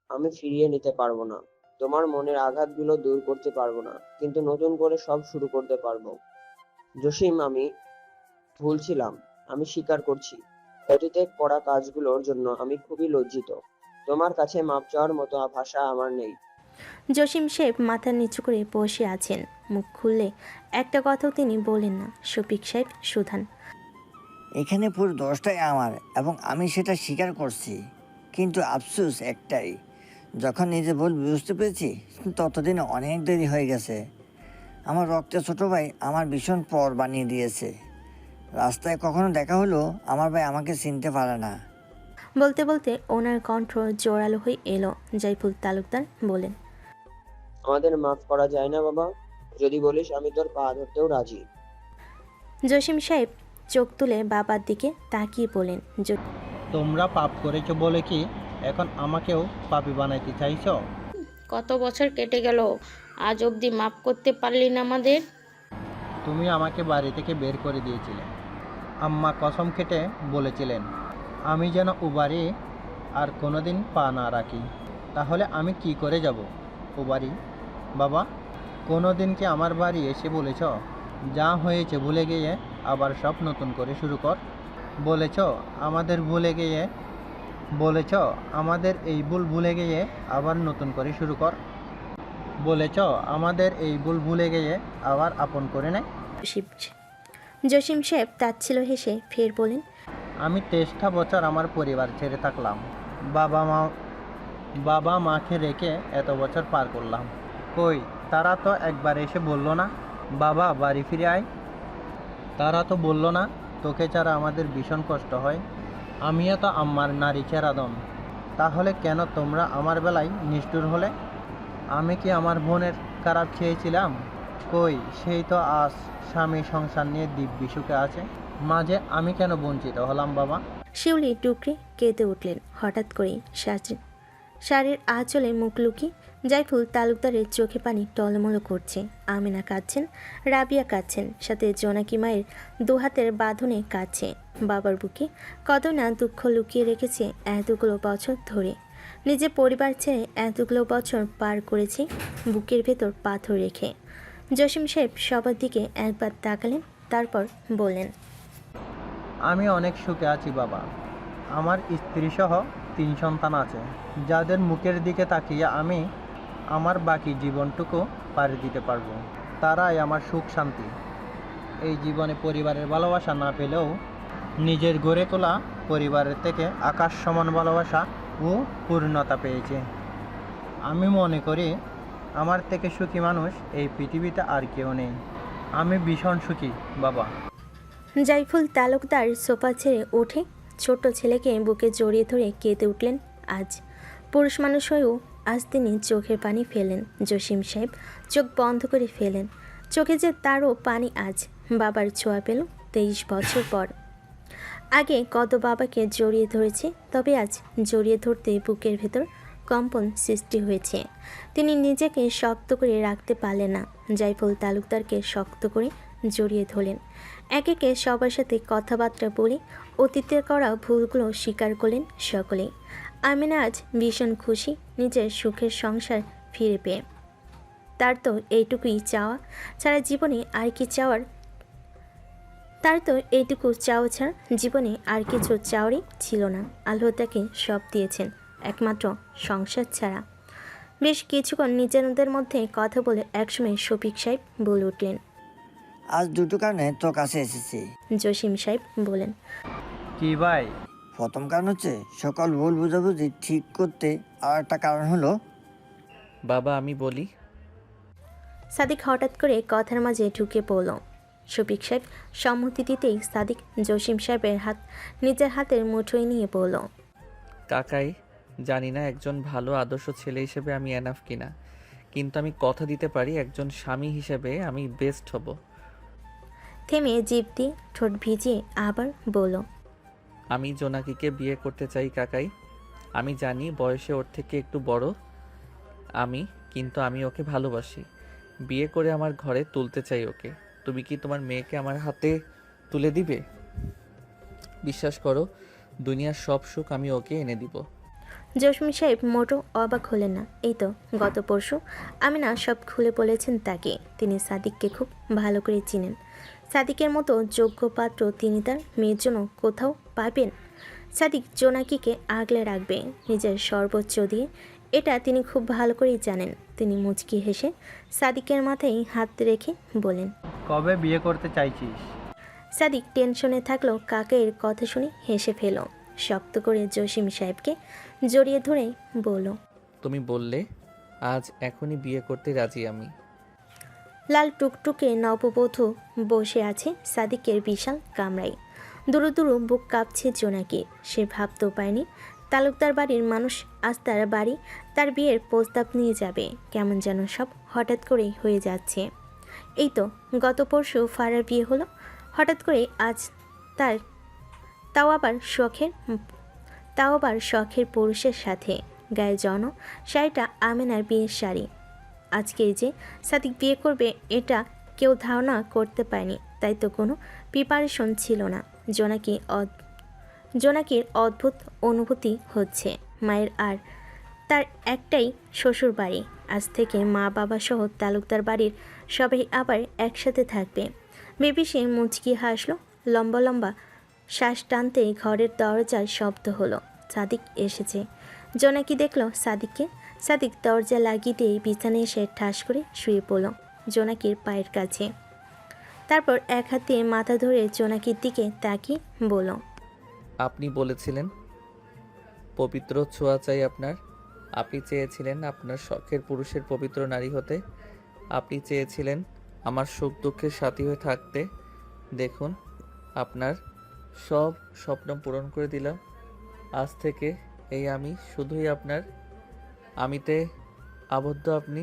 আমি ফিরিয়ে নিতে পারবো না, তোমার মনের আঘাতগুলো দূর করতে পারবো না, কিন্তু নতুন করে সব শুরু করতে পারবো। জসিম, আমি ভুল ছিলাম, আমি স্বীকার করছি। অতীতে করা কাজগুলোর জন্য আমি খুবই লজ্জিত। তোমার কাছে মাপ চাওয়ার মতো ভাষা আমার নেই। জসিম সাহেব মাথা নিচু করে বসে আছেন। মুখ খুললে একটা কথাও তিনি বলেন না। শফিক সাহেব সুধান, এখানে পুরো দোষটাই আমার এবং আমি সেটা স্বীকার করছি, কিন্তু আফসোস একটাই, যখন নিজে ভুল বুঝতে পেরেছি ততদিন অনেক দেরি হয়ে গেছে। আমার রক্তের ছোটো ভাই আমার ভীষণ পর বানিয়ে দিয়েছে। রাস্তায় কখনো দেখা হলো আমার ভাই আমাকে চিনতে পারে না। বলতে বলতে ওনার কণ্ঠ জোরালো হয়ে এলো। জাইফুল তালুকদার বলেন, আমাদের মাফ করা যায় না বাবা? যদি বলিস আমি তোর পা ধরতেও রাজি। জসিম সাহেব চোখ তুলে বাবার দিকে তাকিয়ে বলেন, তোমরা পাপ করেছো বলে কি এখন আমাকেও পাপী বানাইতে চাইছো? কত বছর কেটে গেল, আজ অবধি মাফ করতে পারলি না আমাদের? তুমি আমাকে বাড়ি থেকে বের করে দিয়েছিলে। আম্মা কসম কেটে বলেছিলেন আমি যেন ও বাড়ি আর কোনোদিন পা না রাখি। তাহলে আমি কি করে যাব ও বাড়ি? বাবা, কোনোদিন কি আমার বাড়ি এসে বলেছ যা হয়েছে ভুলে গিয়ে আবার সব নতুন করে শুরু কর? বলেছ আমাদের এই ভুল ভুলে গিয়ে আবার নতুন করে শুরু কর? বলেছ আমাদের এই ভুল ভুলে গিয়ে আবার আপন করে নেয়? জসিম সাহেব তাচ্ছিল হেসে ফের বলেন, আমি 23টা বছর আমার পরিবার ছেড়ে থাকলাম, বাবা মাকে রেখে এত বছর পার করলাম। কই তারা তো একবার এসে বলল না বাবা বাড়ি ফিরে আয়? তারা তো বলল না তোকে ছাড়া আমাদের ভীষণ কষ্ট হয়, আমিও তো আম্মার নারী চেরাদন। তাহলে কেন তোমরা আমার বেলায় নিষ্ঠুর হলে? আমি কি আমার বোনের খারাপ চেয়েছিলাম? কই সেই তো আজ স্বামী সংসার নিয়ে দিব্যি সুখে আছে, মাঝে আমি কেন বঞ্চিত হলাম বাবা? শিউলি টুকরে কেঁদে উঠলেন। হঠাৎ করেই শাড়ির আঁচলে মুখ লুকিয়ে জাইফুল তালুকদারের চোখে পানি টলমল করছে। আমিনা কাঁদছেন, রাবিয়া কাঁদছেন, সাথে জোনাকি মায়ের দুহাতের বাঁধনে কাঁদছে। বাবার বুকে কত না দুঃখ লুকিয়ে রেখেছে এতগুলো বছর ধরে। নিজের পরিবার ছেড়ে এতগুলো বছর পার করেছে বুকের ভেতর পাথর রেখে। জসিম সাহেব সবার দিকে একবার তাকালেন, তারপর বললেন, আমি অনেক সুখে আছি বাবা। আমার স্ত্রী সহ 3 সন্তান আছে, যাদের মুখের দিকে তাকিয়ে আমি আমার বাকি জীবনটুকু পাড়ি দিতে পারবো। তারাই আমার সুখ শান্তি। এই জীবনে পরিবারের ভালোবাসা না পেলেও নিজের গড়ে তোলা পরিবারের থেকে আকাশ সমান ভালোবাসা ও পূর্ণতা পেয়েছে। আমি মনে করি আমার থেকে সুখী মানুষ এই পৃথিবীতে আর কেউ নেই। আমি ভীষণ সুখী বাবা। জাইফুল তালুকদার সোফা ছেড়ে উঠে ছোট ছেলেকে বুকে জড়িয়ে ধরে কেঁদে উঠলেন। আজ পুরুষ মানুষ হয়েও আজ তিনি চোখের পানি ফেলেন। জসিম সাহেব চোখ বন্ধ করে ফেলেন। চোখে যে তারও পানি আজ বাবার ছোঁয়া পেল 23 বছর পর। আগে কত বাবাকে জড়িয়ে ধরেছে, তবে আজ জড়িয়ে ধরতে বুকের ভেতর কম্পন সৃষ্টি হয়েছে। তিনি নিজেকে শক্ত করে রাখতে পারলেন না। জাইফুল তালুকদারকে শক্ত করে জড়িয়ে ধরলেন। একে একে সবার সাথে কথাবার্তা বলে অতীতের করা ভুলগুলো স্বীকার করলেন সকলেই। আমিনা আজ ভীষণ খুশি নিজের সুখের সংসার ফিরে পেয়ে। তার তো এইটুকুই চাওয়া ছাড়া জীবনে আর কি চাওয়ার এইটুকু চাওয়া ছাড়া জীবনে আর কিছু চাওয়ারই ছিল না। আল্লাহ তাকে সব দিয়েছেন, একমাত্র সংসার ছাড়া। বেশ কিছুক্ষণ নিজেদের মধ্যে কথা বলে একসময় শফিক সাহেব বলে উঠলেন, আজ দুটো কারণে তোর কাছে এসেছি। জসিম সাহেব বলেন, কি ভাই? প্রথম কারণ হচ্ছে সকল ভুল বুঝাবুঝি ঠিক করতে, আর একটা কারণ হলো বাবা আমি বলি। সাদিক হঠাৎ করে কথার মাঝে ঢুকে পড়ল। শফিক সাহেব সম্মতি দিতেই সাদিক জসিম সাহেবের হাত নিজের হাতের মুঠোয় নিয়ে বলল, কাকাই জানি না একজন ভালো আদর্শ ছেলে হিসেবে আমি এনাফ কিনা, কিন্তু আমি কথা দিতে পারি একজন স্বামী হিসেবে আমি বেস্ট হব। থেমে জিভ দিয়ে ঠোঁট ভিজিয়ে আবার বলল, আমি জোনাকিকে বিয়ে করতে চাই কাকাই। আমি জানি বয়সে ওর থেকে একটু বড় কিন্তু আমি ওকে ভালোবাসি। বিয়ে করে আমার ঘরে তুলতে চাই ওকে। তুমি কি তোমার মেয়েকে আমার হাতে তুলে দিবে? বিশ্বাস করো, দুনিয়ার সব সুখ আমি ওকে এনে দিব। জসিম সাহেব মোটো অবাক হলেন না। এই তো গত পরশু আমিনা সব খুলে বলেছেন তাকে। তিনি সাদিককে খুব ভালো করে চিনেন। সাদিকের মতো যোগ্য পাত্র তিনি তার মেয়ের জন্য কোথাও পাবেন? সাদিক জোনাকিকে আগলে রাখবে নিজের সর্বোচ্চ দিয়ে, এটা তিনি খুব ভালো করেই জানেন। তিনি মুচকি হেসে সাদিকের মাথায় হাত রেখে বলেন, কবে বিয়ে করতে চাইছিস? সাদিক টেনশনে থাকলেও কাকের কথা শুনে হেসে ফেল। শক্ত করে জসিম সাহেবকে জড়িয়ে ধরে বলল, তুমি বললে আজ এখনই বিয়ে করতে রাজি আমি। লাল টুকটুকে নববধূ বসে আছে সাদিকের বিশাল কামরায়। দুরু দুরু বুক কাঁপছে জোনাকি। সে ভাবতেও পায়নি তালুকদার বাড়ির মানুষ আজ তার বাড়ি তার বিয়ের প্রস্তাব নিয়ে যাবে। কেমন যেন সব হঠাৎ করেই হয়ে যাচ্ছে। এই তো গত পরশু ফারার বিয়ে হলো, হঠাৎ করে আজ তার তাও আবার শখের পুরুষের সাথে। গায়ে জন শাড়িটা আমেনার বিয়ের শাড়ি। আজকে যে সাদিক বিয়ে করবে এটা কেউ ধারণা করতে পারেনি, তাই তো কোনো প্রিপারেশন ছিল না। জোনাকির অদ্ভুত অনুভূতি হচ্ছে। মায়ের আর তার একটাই শ্বশুর বাড়ি। আজ থেকে মা বাবা সহ তালুকদার বাড়ির সবাই আবার একসাথে থাকবে ভেবে সে মুচকি হাসলো। লম্বা লম্বা শ্বাস টানতেই ঘরের দরজার শব্দ হলো। সাদিক এসেছে। জোনাকি দেখল সাদিককে। সাদিক দরজা লাগিয়ে দিয়ে বিছানায় এসে ঠাস করে শুয়ে পড়ল জোনাকির পায়ের কাছে। তারপর এক হাত দিয়ে মাথা ধরে জোনাকির দিকে তাকিয়ে বলল, আপনি বলেছিলেন পবিত্র ছোঁয়া চাই আপনার। আপনি চেয়েছিলেন আপনার শখের পুরুষের পবিত্র নারী হতে। আপনি চেয়েছিলেন আমার সুখ দুঃখের সাথী হয়ে থাকতে। দেখুন, আপনার সব স্বপ্ন পূরণ করে দিলাম। আজ থেকে এই আমি শুধুই আপনার। আমিতে আবদ্ধ আপনি,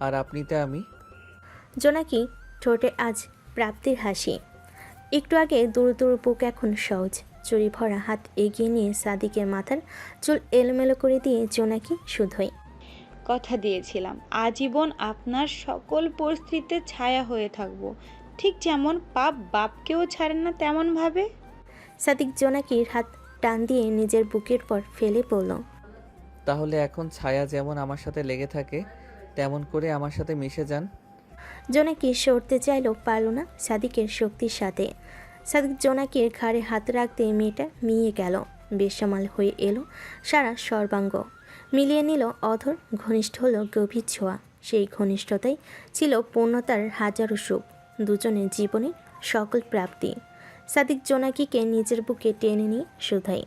আর আপনিতে আমি। জোনাকি ঠোঁটে আজ প্রাপ্তির হাসি। একটু আগে দূর দূর বুক এখন সহজ। চুরি ভরা হাত এগিয়ে নিয়ে সাদিকের মাথার চুল এলোমেলো করে দিয়ে জোনাকি শুধোই। কথা দিয়েছিলাম আজীবন আপনার সকল পরিস্থিতিতে ছায়া হয়ে থাকব, ঠিক যেমন পাপ বাপকেও ছাড়ে না তেমন ভাবে। সাদিক জোনাকির হাত টান দিয়ে নিজের বুকের পর ফেলে পড়ল। তাহলে এখন ছায়া যেমন আমার সাথে লেগে থাকে তেমন করে আমার সাথে মিশে যান। জোনাকি সরতে চাইলেও পারল না সাদিকের শক্তির সাথে। সাদিক জোনাকির ঘাড়ে হাত রাখতে মেয়েটা মিয়ে গেল। বেসামাল হয়ে এলো সারা সর্বাঙ্গ। মিলিয়ে নিল অধর, ঘনিষ্ঠ হলো গভীর ছোঁয়া। সেই ঘনিষ্ঠতাই ছিল পূর্ণতার হাজারো সুখ, দুজনের জীবনের সকল প্রাপ্তি। সাদিক জোনাকিকে নিজের বুকে টেনে নিয়ে শুধাই।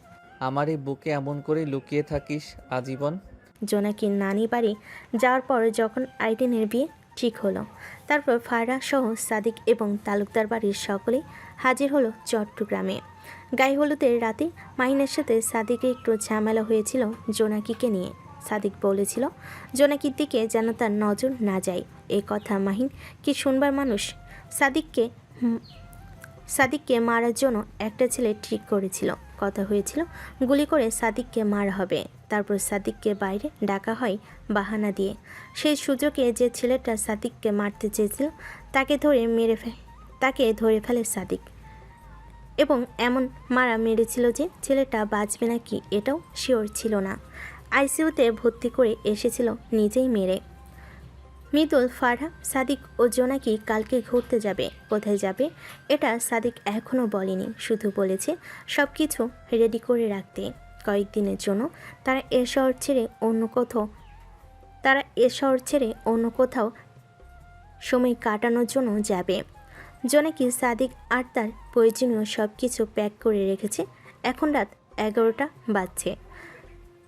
আমার এই বুকে এমন করে লুকিয়ে থাকিস আজীবন। জোনাকির নানি বাড়ি যাওয়ার পর যখন আইটেনের বিয়ে ঠিক হলো, তারপর ফারহা সহ সাদিক এবং তালুকদার বাড়ির সকলেই হাজির হলো চট্টগ্রামে। গায়ে হলুদের রাতে মাহিনের সাথে সাদিকের একটু ঝামেলা হয়েছিল জোনাকিকে নিয়ে। সাদিক বলেছিল জোনাকির দিকে যেন তার নজর না যায়। এ কথা মাহিন কি শুনবার মানুষ। সাদিককে মারার জন্য একটা ছেলে ঠিক করেছিল। কথা হয়েছিল গুলি করে সাদিককে মারা হবে। তারপর সাদিককে বাইরে ডাকা হয় বাহানা দিয়ে। সেই সুযোগে যে ছেলেটা সাদিককে মারতে চেয়েছিল তাকে ধরে ফেলে সাদিক, এবং এমন মারা মেরেছিল যে ছেলেটা বাঁচবে নাকি এটাও শিওর ছিল না। আইসিইউতে ভর্তি করে এসেছিল নিজেই মেরে। মৃদুল, ফারহা, সাদিক ও জোনাকি কালকে ঘুরতে যাবে। কোথায় যাবে এটা সাদিক এখনও বলেনি, শুধু বলেছে সব কিছু রেডি করে রাখতে। কয়েকদিনের জন্য তারা এ শহর ছেড়ে অন্য কোথাও সময় কাটানোর জন্য যাবে। জোনাকি, সাদিক আর তার প্রয়োজনীয় সব কিছু প্যাক করে রেখেছে। এখন রাত 11টা বাজছে।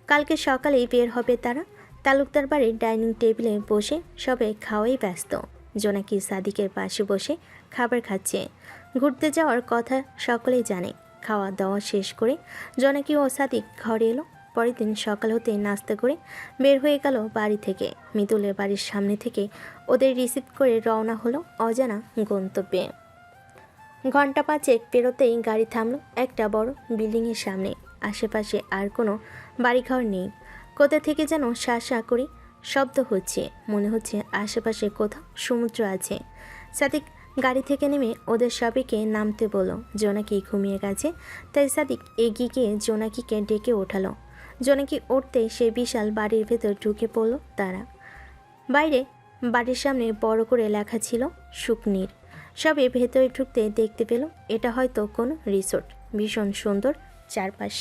কালকে সকালেই বের হবে তারা। তালুকদার বাড়ির ডাইনিং টেবিলে বসে সবাই খাওয়াই ব্যস্ত। জোনাকি সাদিকের পাশে বসে খাবার খাচ্ছে। ঘুরতে যাওয়ার কথা সকলেই জানে। খাওয়া দাওয়া শেষ করে জোনাকি ও সাদিক ঘরে এলো। পরের দিন সকাল হতে নাস্তা করে বের হয়ে গেল বাড়ি থেকে। মিতুলের বাড়ির সামনে থেকে ওদের রিসিভ করে রওনা হলো অজানা গন্তব্যে। ঘন্টা 5 পেরোতেই গাড়ি থামলো একটা বড় বিল্ডিংয়ের সামনে। আশেপাশে আর কোনো বাড়িঘর নেই। কোথা থেকে যেন শা করে শব্দ হচ্ছে। মনে হচ্ছে আশেপাশে কোথাও সমুদ্র আছে। সাদিক গাড়ি থেকে নেমে ওদের সবাইকে নামতে বলল। জোনাকি ঘুমিয়ে গেছে, তাই সাদিক এগিয়ে গিয়ে জোনাকিকে ডেকে ওঠালো। জোনাকি উঠতে সে বিশাল বাড়ির ভেতর ঢুকে পড়ল তারা। বাইরে বাড়ির সামনে বড় করে লেখা ছিল সুকনীর। সবে ভেতরে ঢুকতে দেখতে পেল এটা হয়তো কোনো রিসোর্ট। ভীষণ সুন্দর চারপাশ।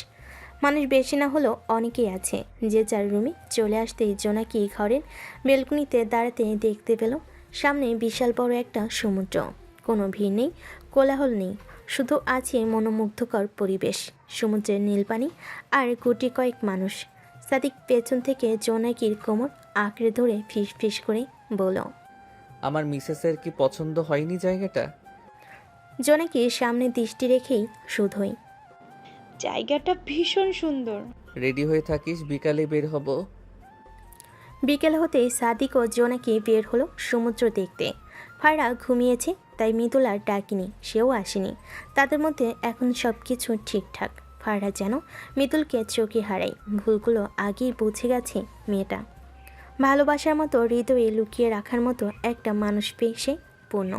মানুষ বেশি না হলেও অনেকেই আছে। যে যার রুমে চলে আসতেই জোনাকি ঘরের বেলকনিতে দাঁড়াতে দেখতে পেল সামনে বিশাল বড় একটা সমুদ্র। কোনো ভিড় নেই, কোলাহল নেই, শুধু আছে মনোমুগ্ধকর পরিবেশ, সমুদ্রের নীল পানি আর গুটি কয়েক মানুষ। সাদিক পেছন থেকে জোনাকির কোমর আঁকড়ে ধরে ফিস ফিস করে বলল, আমার মিসেসের কি পছন্দ হয়নি জায়গাটা? জোনাকি সামনে দৃষ্টি রেখেই শুধোই, জায়গাটা ভীষণ সুন্দর। রেডি হয়ে থাকিস, বিকালে বের হব। বিকেল হতেই সাদিক ও জোনাকি বের হলো সমুদ্র দেখতে। ফারহা ঘুমিয়েছে, তাই মৃদুল আর ডাকিনি, সেও আসেনি। তাদের মধ্যে এখন সব কিছু ঠিকঠাক। ফারহা যেন মৃদুলকে চোখে হারায়। ভুলগুলো আগেই বুঝে গেছে মেয়েটা। ভালোবাসার মতো হৃদয়ে লুকিয়ে রাখার মতো একটা মানুষ পেয়ে সে পূর্ণ।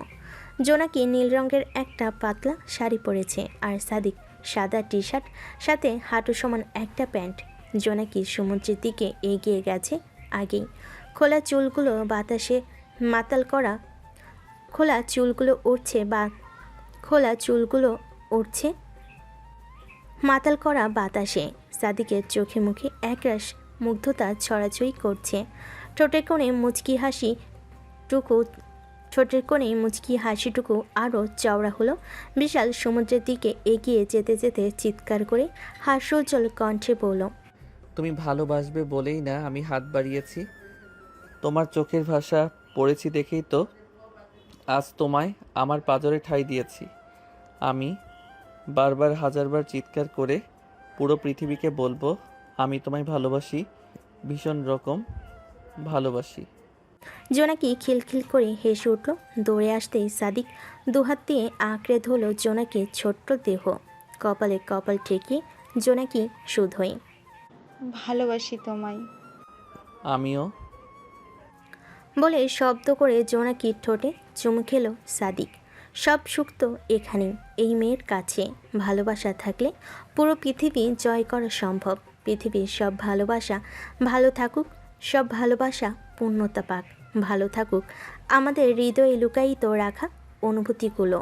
জোনাকি নীল রঙের একটা পাতলা শাড়ি পরেছে, আর সাদিক সাদা টি শার্ট, সাথে হাঁটু সমান একটা প্যান্ট। জোনাকি সমুদ্রের দিকে এগিয়ে গেছে আগেই। খোলা চুলগুলো বাতাসে মাতাল করা, খোলা চুলগুলো উঠছে মাতাল করা বাতাসে। সাদিকের চোখে মুখে একরাশ মুগ্ধতা ছড়াছড়ি করছে। ঠোঁটে কোণে মুচকি হাসি টুকু ঠোঁটের কোণে মুচকি হাসিটুকু আরও চওড়া হলো। বিশাল সমুদ্রের দিকে এগিয়ে যেতে যেতে চিৎকার করে হাস্যোজ্জ্বল কণ্ঠে বলল, তুমি ভালোবাসবে বলেই না আমি হাত বাড়িয়েছি। তোমার চোখের ভাষা পড়েছি দেখেই তো আজ তোমায় আমার পাঁজরে ঠাঁই দিয়েছি। আমি বারবার হাজারবার চিৎকার করে পুরো পৃথিবীকে বলবো আমি তোমায় ভালোবাসি, ভীষণ রকম ভালোবাসি। জোনাকি খিলখিল করে হেসে উঠল। দৌড়ে আসতেই সাদিক দুহাত দিয়ে আঁকড়ে ধরল জোনাকির ছোট্ট দেহ। কপালে কপাল ঠেকিয়ে জোনাকি শুধোই, ভালোবাসি তোমায়। আমিও। বলে শব্দ করে জোনাকির ঠোঁটে চুমু খেল সাদিক। সব সুখ তো এখানেই, এই মেয়ের কাছে। ভালোবাসা থাকলে পুরো পৃথিবী জয় করা সম্ভব। পৃথিবীর সব ভালোবাসা ভালো থাকুক, সব ভালোবাসা পূর্ণতা পাক। ভালো থাকুক আমাদের হৃদয়ে লুকায়িত রাখা অনুভূতিগুলো।